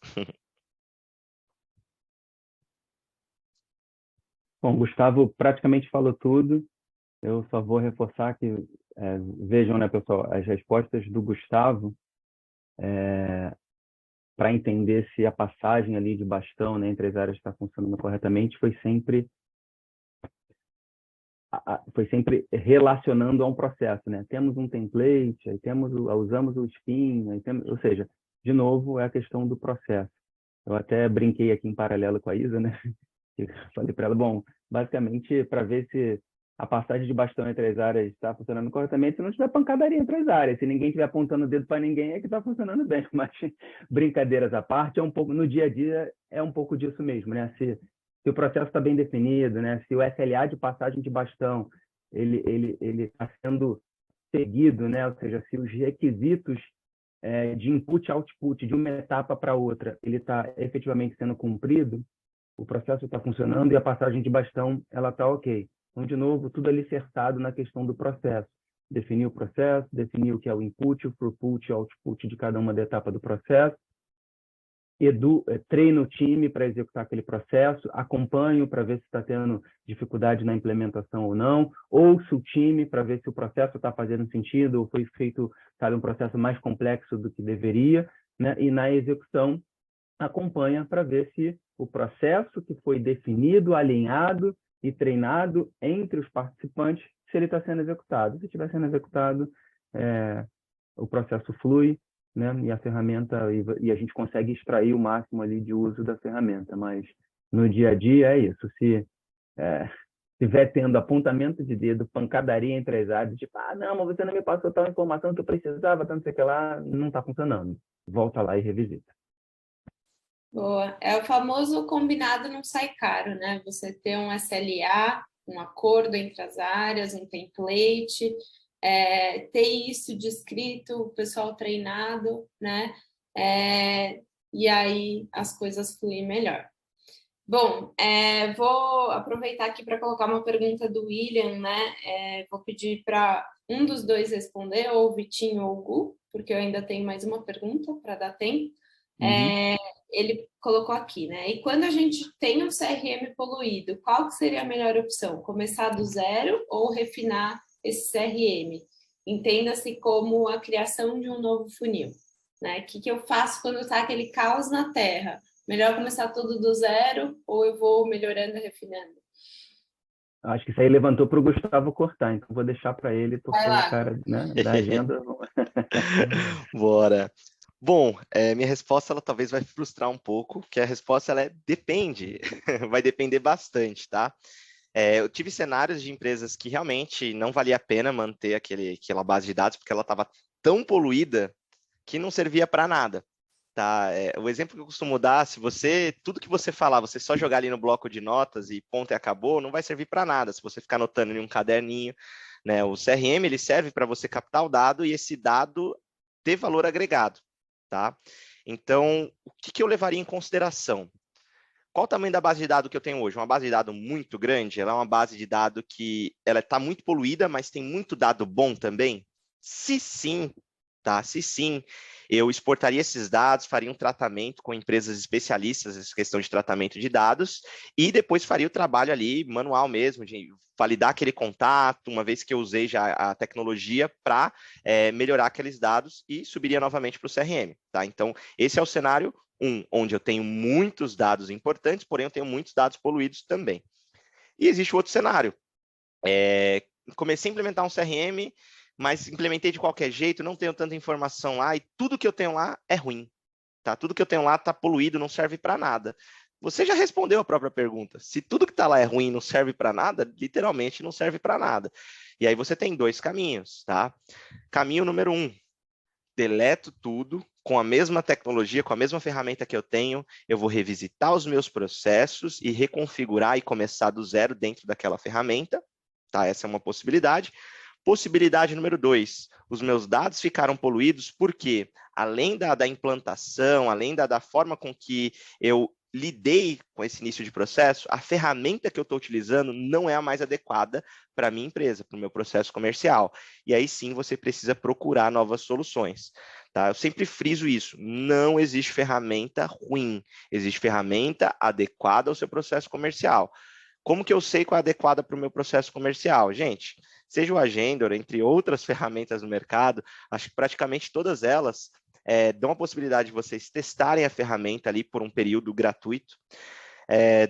Bom, Gustavo praticamente falou tudo. Eu só vou reforçar que, vejam, né, pessoal, as respostas do Gustavo, para entender se a passagem ali de bastão, né, entre as áreas está funcionando corretamente, foi sempre relacionando a um processo, né? Temos um template, aí usamos o spin, ou seja, de novo, é a questão do processo. Eu até brinquei aqui em paralelo com a Isa, né? Falei para ela, bom, basicamente, para ver se a passagem de bastão entre as áreas está funcionando corretamente, se não tiver pancadaria entre as áreas, se ninguém estiver apontando o dedo para ninguém, é que está funcionando bem. Mas, brincadeiras à parte, no dia a dia, é um pouco disso mesmo, né? Se o processo está bem definido, né? Se o SLA de passagem de bastão ele está sendo seguido, né? Ou seja, se os requisitos de input e output de uma etapa para outra, ele está efetivamente sendo cumprido, o processo está funcionando e a passagem de bastão ela está ok. Então, de novo, tudo alicerçado na questão do processo. Definir o processo, definir o que é o input, o throughput e o output de cada uma da etapa do processo, treina o time para executar aquele processo, acompanho para ver se está tendo dificuldade na implementação ou não, ouço o time para ver se o processo está fazendo sentido ou foi feito, sabe, um processo mais complexo do que deveria, né? E na execução, acompanha para ver se o processo que foi definido, alinhado e treinado entre os participantes, se ele está sendo executado. Se estiver sendo executado, o processo flui, né? E a ferramenta, e a gente consegue extrair o máximo ali de uso da ferramenta. Mas no dia a dia é isso. Se estiver tendo apontamento de dedo, pancadaria entre as áreas, tipo, não, mas você não me passou tal informação que eu precisava, tanto sei que lá, não está funcionando. Volta lá e revisita. Boa. É o famoso combinado não sai caro, né? Você ter um SLA, um acordo entre as áreas, um template, ter isso descrito, o pessoal treinado, né? E aí as coisas fluem melhor. Bom, vou aproveitar aqui para colocar uma pergunta do William, né? Vou pedir para um dos dois responder, ou o Vitinho ou o Gu, porque eu ainda tenho mais uma pergunta para dar tempo. Ele colocou aqui, né? E quando a gente tem um CRM poluído, qual que seria a melhor opção? Começar do zero ou refinar esse CRM? Entenda-se como a criação de um novo funil, né? O que eu faço quando está aquele caos na terra? Melhor começar tudo do zero ou eu vou melhorando e refinando? Acho que isso aí levantou para o Gustavo cortar, então vou deixar para ele, porque Vai o lá. cara, né, da agenda. Bora. Bom, minha resposta ela talvez vai frustrar um pouco, que a resposta ela depende, vai depender bastante, tá? Eu tive cenários de empresas que realmente não valia a pena manter aquela base de dados, porque ela estava tão poluída que não servia para nada. Tá? O exemplo que eu costumo dar, se tudo que você falar, você só jogar ali no bloco de notas e ponto e acabou, não vai servir para nada. Se você ficar anotando em um caderninho, né? O CRM ele serve para você captar o dado e esse dado ter valor agregado, tá? Então, o que eu levaria em consideração? Qual o tamanho da base de dados que eu tenho hoje? Uma base de dados muito grande? Ela é uma base de dados que ela está muito poluída, mas tem muito dado bom também? Se sim, tá? Se sim, eu exportaria esses dados, faria um tratamento com empresas especialistas nessa questão de tratamento de dados e depois faria o trabalho ali manual mesmo, de validar aquele contato, uma vez que eu usei já a tecnologia para melhorar aqueles dados e subiria novamente para o CRM, tá? Então, esse é o cenário onde eu tenho muitos dados importantes, porém eu tenho muitos dados poluídos também. E existe outro cenário. Comecei a implementar um CRM, mas implementei de qualquer jeito, não tenho tanta informação lá, e tudo que eu tenho lá é ruim. Tá? Tudo que eu tenho lá está poluído, não serve para nada. Você já respondeu a própria pergunta. Se tudo que está lá é ruim e não serve para nada, literalmente não serve para nada. E aí você tem dois caminhos, tá? Caminho número 1, deleto tudo, com a mesma tecnologia, com a mesma ferramenta que eu tenho, eu vou revisitar os meus processos e reconfigurar e começar do zero dentro daquela ferramenta, tá? Essa é uma possibilidade. Possibilidade número 2, os meus dados ficaram poluídos porque, além da implantação, além da forma com que eu lidei com esse início de processo, a ferramenta que eu estou utilizando não é a mais adequada para a minha empresa, para o meu processo comercial. E aí sim você precisa procurar novas soluções. Tá? Eu sempre friso isso, não existe ferramenta ruim, existe ferramenta adequada ao seu processo comercial. Como que eu sei qual é adequada para o meu processo comercial? Gente, seja o Agendor, entre outras ferramentas no mercado, acho que praticamente todas elas dão a possibilidade de vocês testarem a ferramenta ali por um período gratuito,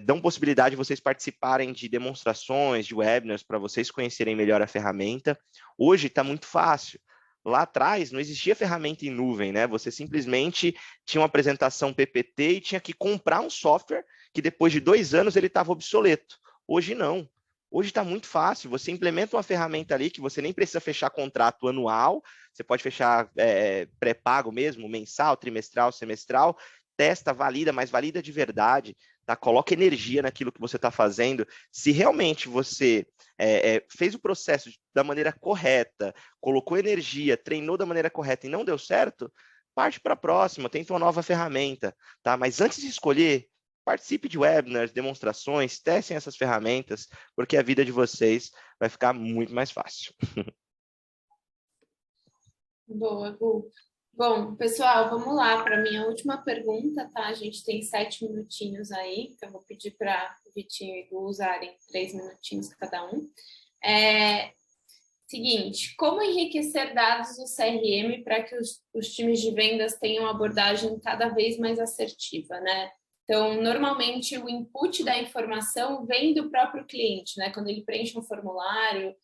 dão possibilidade de vocês participarem de demonstrações, de webinars, para vocês conhecerem melhor a ferramenta. Hoje está muito fácil. Lá atrás não existia ferramenta em nuvem, né? Você simplesmente tinha uma apresentação PPT e tinha que comprar um software que depois de 2 anos ele estava obsoleto. Hoje não. Hoje está muito fácil. Você implementa uma ferramenta ali que você nem precisa fechar contrato anual, você pode fechar pré-pago mesmo, mensal, trimestral, semestral, testa, valida, mas valida de verdade. Tá? Coloca energia naquilo que você está fazendo. Se realmente você fez o processo da maneira correta, colocou energia, treinou da maneira correta e não deu certo, parte para a próxima, tenta uma nova ferramenta. Tá? Mas antes de escolher, participe de webinars, demonstrações, testem essas ferramentas, porque a vida de vocês vai ficar muito mais fácil. Boa, Gu. Bom, pessoal, vamos lá para a minha última pergunta, tá? A gente tem 7 minutinhos aí, então eu vou pedir para o Vitinho e o Gu usarem 3 minutinhos cada um. Seguinte, como enriquecer dados do CRM para que os times de vendas tenham uma abordagem cada vez mais assertiva, né? Então, normalmente, o input da informação vem do próprio cliente, né? Quando ele preenche um formulário,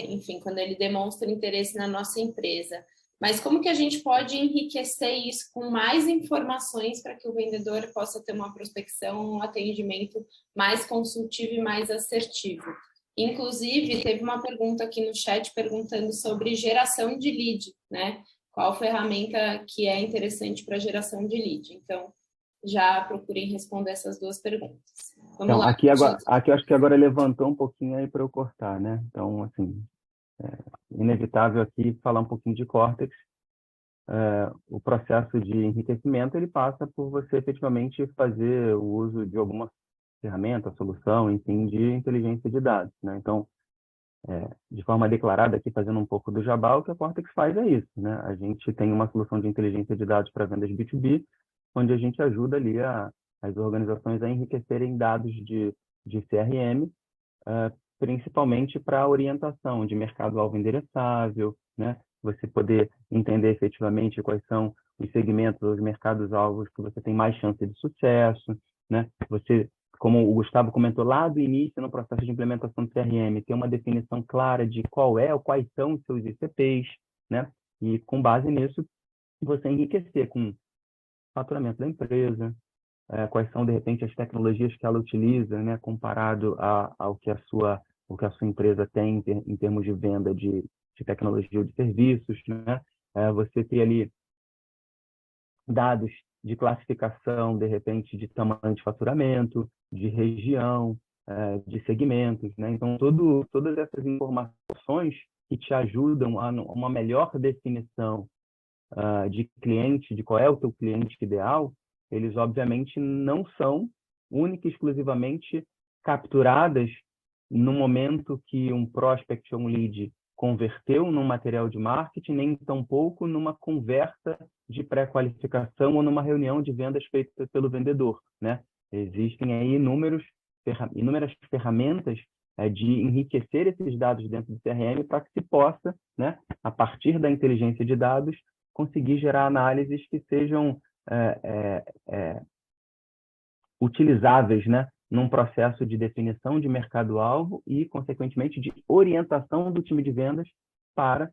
enfim, quando ele demonstra interesse na nossa empresa. Mas como que a gente pode enriquecer isso com mais informações para que o vendedor possa ter uma prospecção, um atendimento mais consultivo e mais assertivo? Inclusive, teve uma pergunta aqui no chat perguntando sobre geração de lead, né? Qual ferramenta que é interessante para geração de lead? Então, já procurem responder essas 2 perguntas. Vamos Então, lá. aqui eu acho que agora levantou um pouquinho aí para eu cortar, né? Então, assim, inevitável aqui falar um pouquinho de Cortex. O processo de enriquecimento, ele passa por você efetivamente fazer o uso de alguma ferramenta, solução, enfim, de inteligência de dados, né? Então, de forma declarada aqui, fazendo um pouco do jabá, o que a Cortex faz é isso, né? A gente tem uma solução de inteligência de dados para vendas B2B, onde a gente ajuda ali as organizações a enriquecerem dados de CRM, principalmente para orientação de mercado-alvo endereçável, né? Você poder entender efetivamente quais são os segmentos, os mercados-alvos que você tem mais chance de sucesso, né? Você como o Gustavo comentou lá do início, no processo de implementação do CRM, ter uma definição clara de qual é ou quais são os seus ICPs, né? E com base nisso, você enriquecer com faturamento da empresa, quais são, de repente, as tecnologias que ela utiliza, né, comparado ao que a sua empresa tem em termos de venda de tecnologia ou de serviços, né? Você ter ali dados de classificação, de repente, de tamanho de faturamento, de região, de segmentos, né? Então, todas essas informações que te ajudam a uma melhor definição de cliente, de qual é o teu cliente ideal, eles obviamente não são única e exclusivamente capturadas no momento que um prospect ou um lead converteu num material de marketing, nem tampouco numa conversa de pré-qualificação ou numa reunião de vendas feita pelo vendedor, né? Existem aí inúmeras ferramentas de enriquecer esses dados dentro do CRM para que se possa, né, a partir da inteligência de dados, conseguir gerar análises que sejam utilizáveis, né, num processo de definição de mercado-alvo e, consequentemente, de orientação do time de vendas para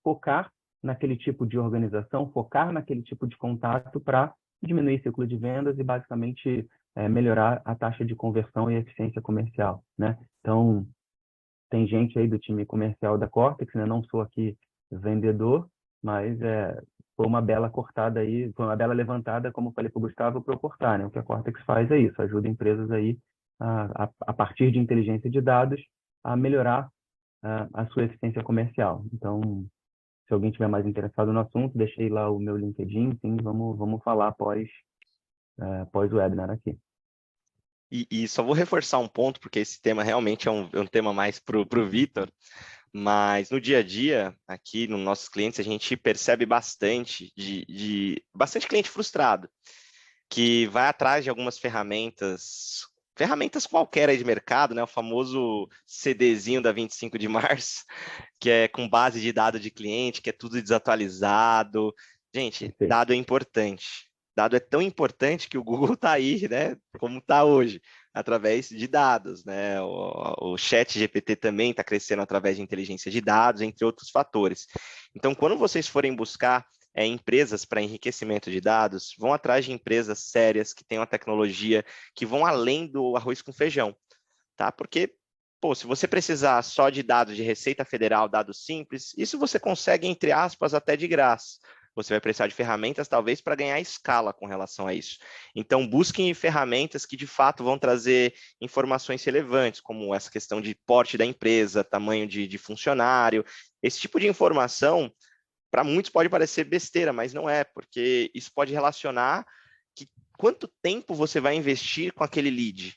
focar naquele tipo de organização, focar naquele tipo de contato para diminuir o ciclo de vendas e, basicamente, melhorar a taxa de conversão e eficiência comercial, né? Então, tem gente aí do time comercial da Cortex, né? Não sou aqui vendedor, mas foi uma bela cortada aí, foi uma bela levantada, como eu falei para o Gustavo, para eu cortar, né? O que a Cortex faz é isso, ajuda empresas aí, a partir de inteligência de dados, a melhorar a sua eficiência comercial. Então, se alguém tiver mais interessado no assunto, deixei lá o meu LinkedIn, sim, vamos falar pós o webinar aqui. E só vou reforçar um ponto, porque esse tema realmente é um tema mais para o Vitor, mas no dia a dia, aqui nos nossos clientes, a gente percebe bastante bastante cliente frustrado, que vai atrás de algumas ferramentas qualquer aí de mercado, né? O famoso CDzinho da 25 de março, que é com base de dado de cliente, que é tudo desatualizado. Gente, dado é importante. Dado é tão importante que o Google está aí, né? Como está hoje, através de dados, né? O chat GPT também está crescendo através de inteligência de dados, entre outros fatores. Então, quando vocês forem buscar empresas para enriquecimento de dados, vão atrás de empresas sérias que tenham a tecnologia que vão além do arroz com feijão, tá? Porque, pô, se você precisar só de dados de Receita Federal, dados simples, isso você consegue, entre aspas, até de graça. Você vai precisar de ferramentas, talvez, para ganhar escala com relação a isso. Então, busquem ferramentas que, de fato, vão trazer informações relevantes, como essa questão de porte da empresa, tamanho de funcionário. Esse tipo de informação, para muitos pode parecer besteira, mas não é, porque isso pode relacionar que quanto tempo você vai investir com aquele lead.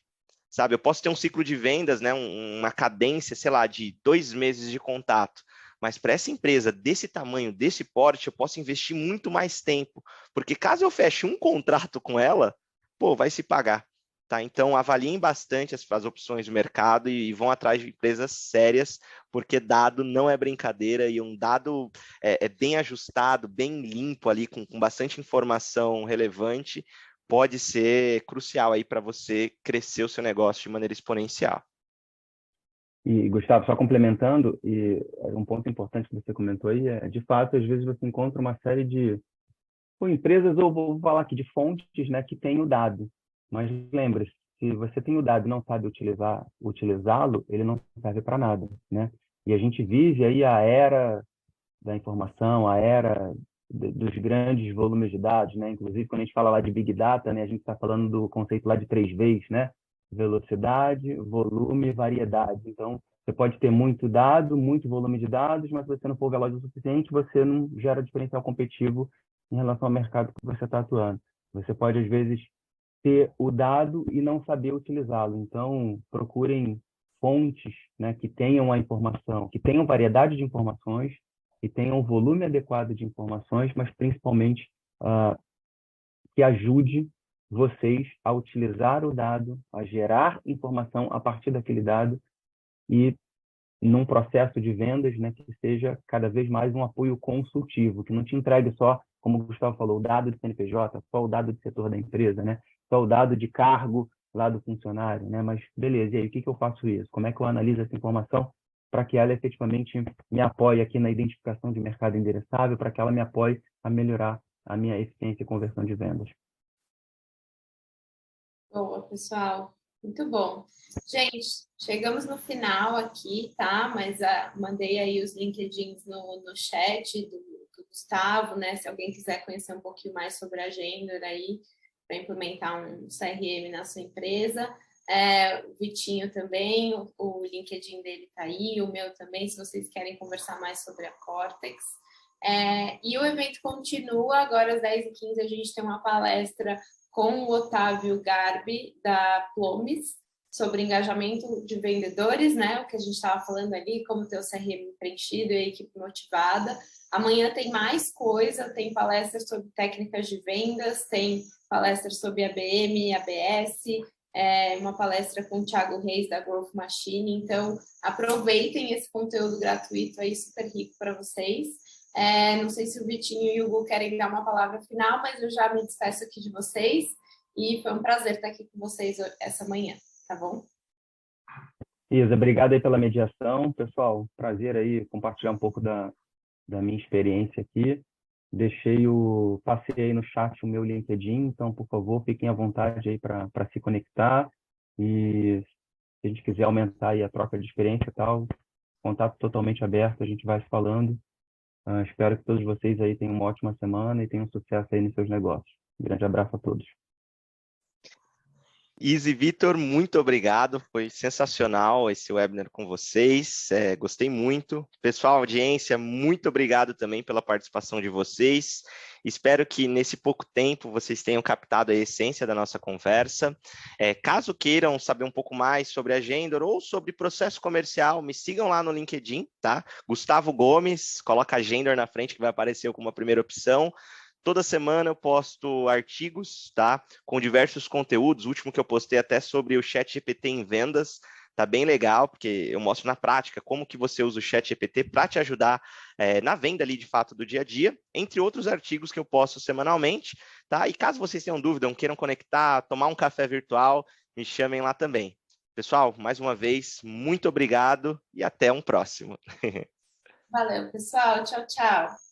Sabe, eu posso ter um ciclo de vendas, né, uma cadência, sei lá, de 2 meses de contato, mas para essa empresa desse tamanho, desse porte, eu posso investir muito mais tempo, porque caso eu feche um contrato com ela, pô, vai se pagar, tá? Então, avaliem bastante as opções do mercado e vão atrás de empresas sérias, porque dado não é brincadeira e um dado bem ajustado, bem limpo ali, com bastante informação relevante, pode ser crucial aí para você crescer o seu negócio de maneira exponencial. E, Gustavo, só complementando, e um ponto importante que você comentou aí de fato, às vezes você encontra uma série de empresas, ou vou falar aqui de fontes, né, que têm o dado. Mas lembre-se, se você tem o dado e não sabe utilizá-lo, ele não serve para nada, né? E a gente vive aí a era da informação, a era dos grandes volumes de dados, né? Inclusive, quando a gente fala lá de Big Data, né, a gente está falando do conceito lá de 3Vs, né? Velocidade, volume e variedade. Então, você pode ter muito dado, muito volume de dados, mas se você não for veloz o suficiente, você não gera diferencial competitivo em relação ao mercado que você está atuando. Você pode, às vezes, ter o dado e não saber utilizá-lo. Então, procurem fontes, né, que tenham a informação, que tenham variedade de informações, que tenham um volume adequado de informações, mas principalmente que ajude vocês a utilizar o dado, a gerar informação a partir daquele dado e num processo de vendas, né, que seja cada vez mais um apoio consultivo, que não te entregue só, como o Gustavo falou, o dado de CNPJ, só o dado de setor da empresa, né, só o dado de cargo lá do funcionário, né? Mas beleza, e aí o que que eu faço isso? Como é que eu analiso essa informação para que ela efetivamente me apoie aqui na identificação de mercado endereçável, para que ela me apoie a melhorar a minha eficiência e conversão de vendas? Boa, pessoal. Muito bom. Gente, chegamos no final aqui, tá? Mas mandei aí os LinkedIns no chat do Gustavo, né? Se alguém quiser conhecer um pouquinho mais sobre a Agenda aí, para implementar um CRM na sua empresa. O Vitinho também, o LinkedIn dele tá aí, o meu também, se vocês querem conversar mais sobre a Cortex. E o evento continua, agora às 10h15 a gente tem uma palestra com o Otávio Garbi, da Plomes, sobre engajamento de vendedores, né? O que a gente estava falando ali, como ter o CRM preenchido e a equipe motivada. Amanhã tem mais coisa, tem palestras sobre técnicas de vendas, tem palestras sobre ABM, ABS, uma palestra com o Thiago Reis, da Growth Machine. Então, aproveitem esse conteúdo gratuito aí, super rico para vocês. Não sei se o Vitinho e o Hugo querem dar uma palavra final, mas eu já me despeço aqui de vocês e foi um prazer estar aqui com vocês essa manhã, tá bom? Isa, obrigado aí pela mediação. Pessoal, prazer aí compartilhar um pouco da minha experiência aqui. Passei aí no chat o meu LinkedIn, então, por favor, fiquem à vontade aí para se conectar e se a gente quiser aumentar aí a troca de experiência e tal, contato totalmente aberto, a gente vai se falando. Espero que todos vocês aí tenham uma ótima semana e tenham sucesso aí nos seus negócios. Um grande abraço a todos. Isa e Vitor, muito obrigado. Foi sensacional esse webinar com vocês. Gostei muito. Pessoal, audiência, muito obrigado também pela participação de vocês. Espero que nesse pouco tempo vocês tenham captado a essência da nossa conversa. Caso queiram saber um pouco mais sobre a Agendor ou sobre processo comercial, me sigam lá no LinkedIn, tá? Gustavo Gomes, coloca Agendor na frente que vai aparecer como a primeira opção. Toda semana eu posto artigos, tá? Com diversos conteúdos. O último que eu postei até sobre o ChatGPT em vendas. Tá bem legal, porque eu mostro na prática como que você usa o ChatGPT para te ajudar na venda ali, de fato, do dia a dia, entre outros artigos que eu posto semanalmente, tá? E caso vocês tenham dúvida, queiram conectar, tomar um café virtual, me chamem lá também. Pessoal, mais uma vez, muito obrigado e até um próximo. Valeu, pessoal. Tchau, tchau.